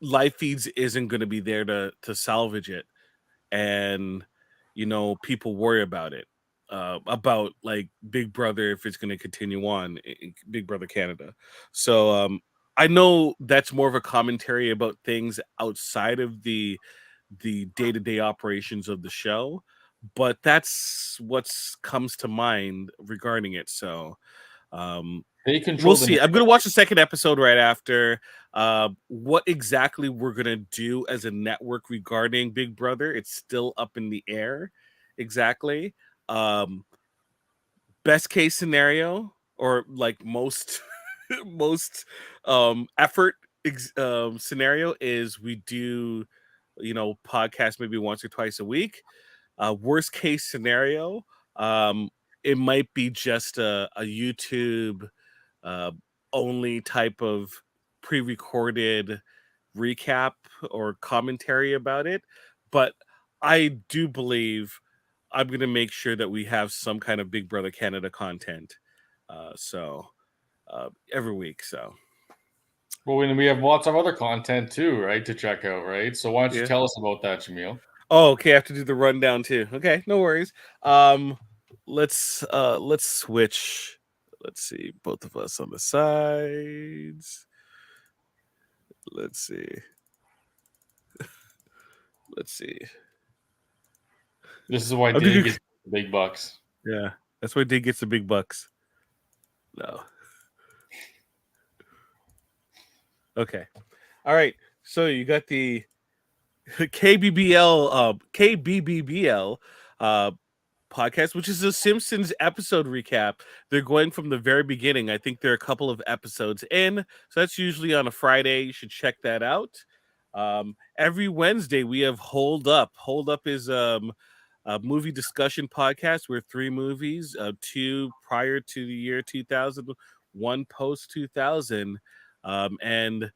live feeds isn't going to be there to salvage it, and people worry about it, about like Big Brother, if it's going to continue on, Big Brother Canada. So I know that's more of a commentary about things outside of the day-to-day operations of the show, but that's what comes to mind regarding it. So we'll see. I'm going to watch the second episode right after. What exactly we're going to do as a network regarding Big Brother, it's still up in the air. Exactly. Best case scenario, or like most most effort scenario, is we do podcast maybe once or twice a week. Worst case scenario, it might be just a YouTube only type of pre-recorded recap or commentary about it. But I do believe I'm going to make sure that we have some kind of Big Brother Canada content. Every week. So. Well, we have lots of other content too, right, to check out, right? So why don't you tell us about that, Jaemeel? Oh, okay. I have to do the rundown too. Okay, no worries. Let's switch. Let's see, both of us on the sides. Let's see. Let's see. This is why Dave gets the big bucks. Yeah, that's why Dave gets the big bucks. No. Okay. All right. So you got the KBBL podcast, which is a Simpsons episode recap. They're going from the very beginning. I think they're a couple of episodes in, so that's usually on a Friday. You should check that out. Every Wednesday we have Hold Up. Hold Up is a movie discussion podcast where 3 movies, 2 prior to the year 2000, 1 post 2000, and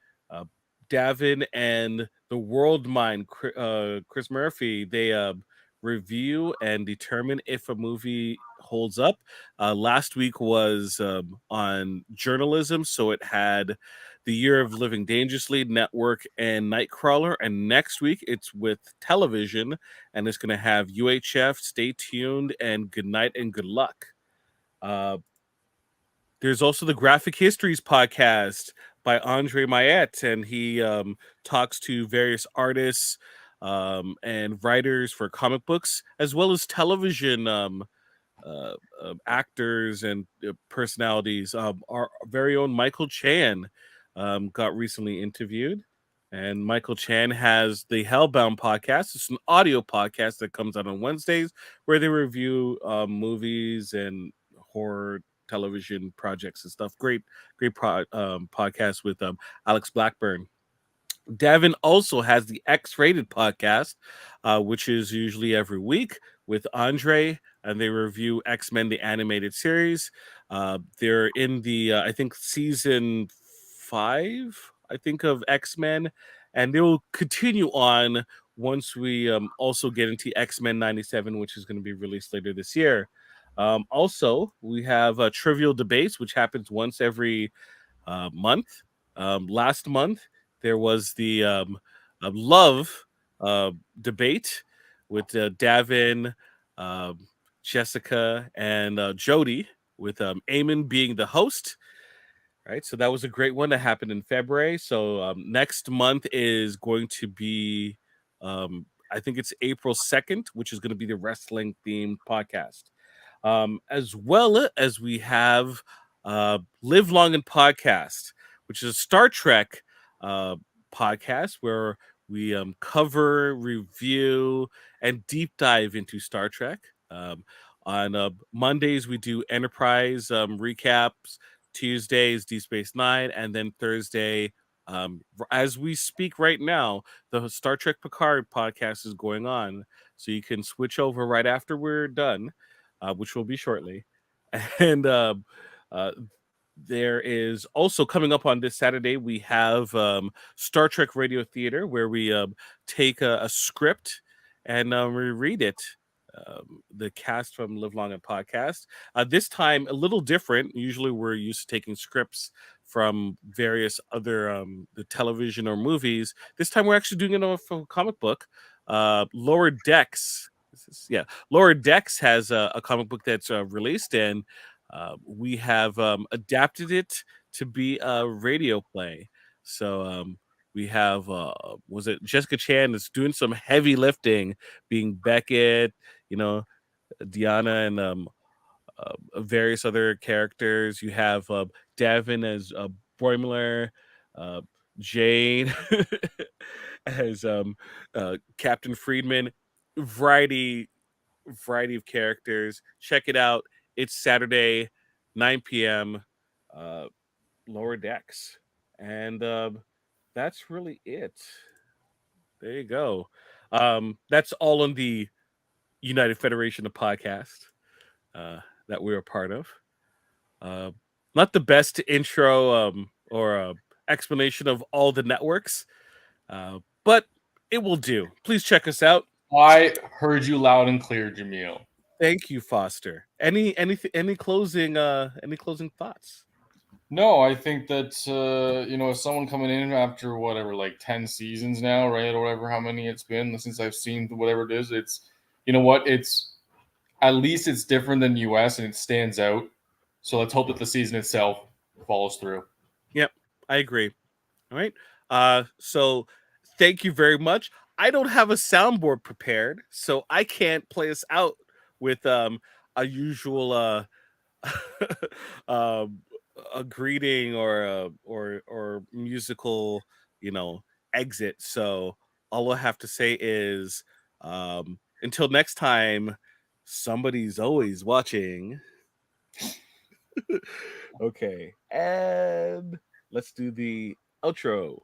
Davan and the World Mind, Chris Murphy, they review and determine if a movie holds up. Last week was on journalism, so it had The Year of Living Dangerously, Network, and Nightcrawler. And next week it's with television, and it's going to have UHF, Stay Tuned, and Good Night and Good Luck. There's also the Graphic Histories podcast by Andre Mayette, and he talks to various artists and writers for comic books, as well as television actors and personalities. Our very own Michael Chan got recently interviewed, and Michael Chan has the Hellbound podcast. It's an audio podcast that comes out on Wednesdays where they review movies and horror television projects and stuff. Great podcast with Alex Blackburn. Davan also has the X-Rated podcast, which is usually every week with Andre, and they review X-Men, the animated series. They're in the, I think, season 5, I think, of X-Men, and they will continue on once we also get into X-Men 97, which is going to be released later this year. Also, we have Trivial Debates, which happens once every month. Last month, there was the love debate with Davan, Jessica, and Jody, with Eamon being the host. Right, so that was a great one that happened in February. So next month is going to be, I think it's April 2nd, which is going to be the wrestling themed podcast. As well as we have Live Long and Podcast, which is a Star Trek podcast where we cover, review, and deep dive into Star Trek. On Mondays, we do Enterprise recaps. Tuesdays, Deep Space Nine, and then Thursday, as we speak right now, the Star Trek Picard podcast is going on. So you can switch over right after we're done, which will be shortly. And there is also coming up on this Saturday, we have Star Trek Radio Theater, where we take a script and we read it. The cast from Live Long and Podcast. This time, a little different. Usually, we're used to taking scripts from various other the television or movies. This time, we're actually doing it off of a comic book. Lower Decks. Lower Decks has a comic book that's released, and we have adapted it to be a radio play. So we have was it Jessica Chan is doing some heavy lifting, being Beckett, Deanna, and various other characters. You have Davan as Boimler, Jane as Captain Friedman. Variety of characters. Check it out. It's Saturday, 9 p.m. Lower Decks, and that's really it. There you go. That's all on the United Federation of Podcast that we're a part of. Not the best intro or explanation of all the networks, but it will do. Please check us out. I heard you loud and clear, Jaemeel. Thank you, Foster. Any closing thoughts? No, I think that as someone coming in after whatever, like 10 seasons now, right, or whatever, how many it's been since I've seen whatever it is, it's it's at least it's different than US and it stands out. So let's hope that the season itself follows through. Yep, I agree. All right. So thank you very much. I don't have a soundboard prepared, so I can't play us out with a usual a greeting or musical, exit. So all I have to say is until next time, somebody's always watching. Okay, and let's do the outro.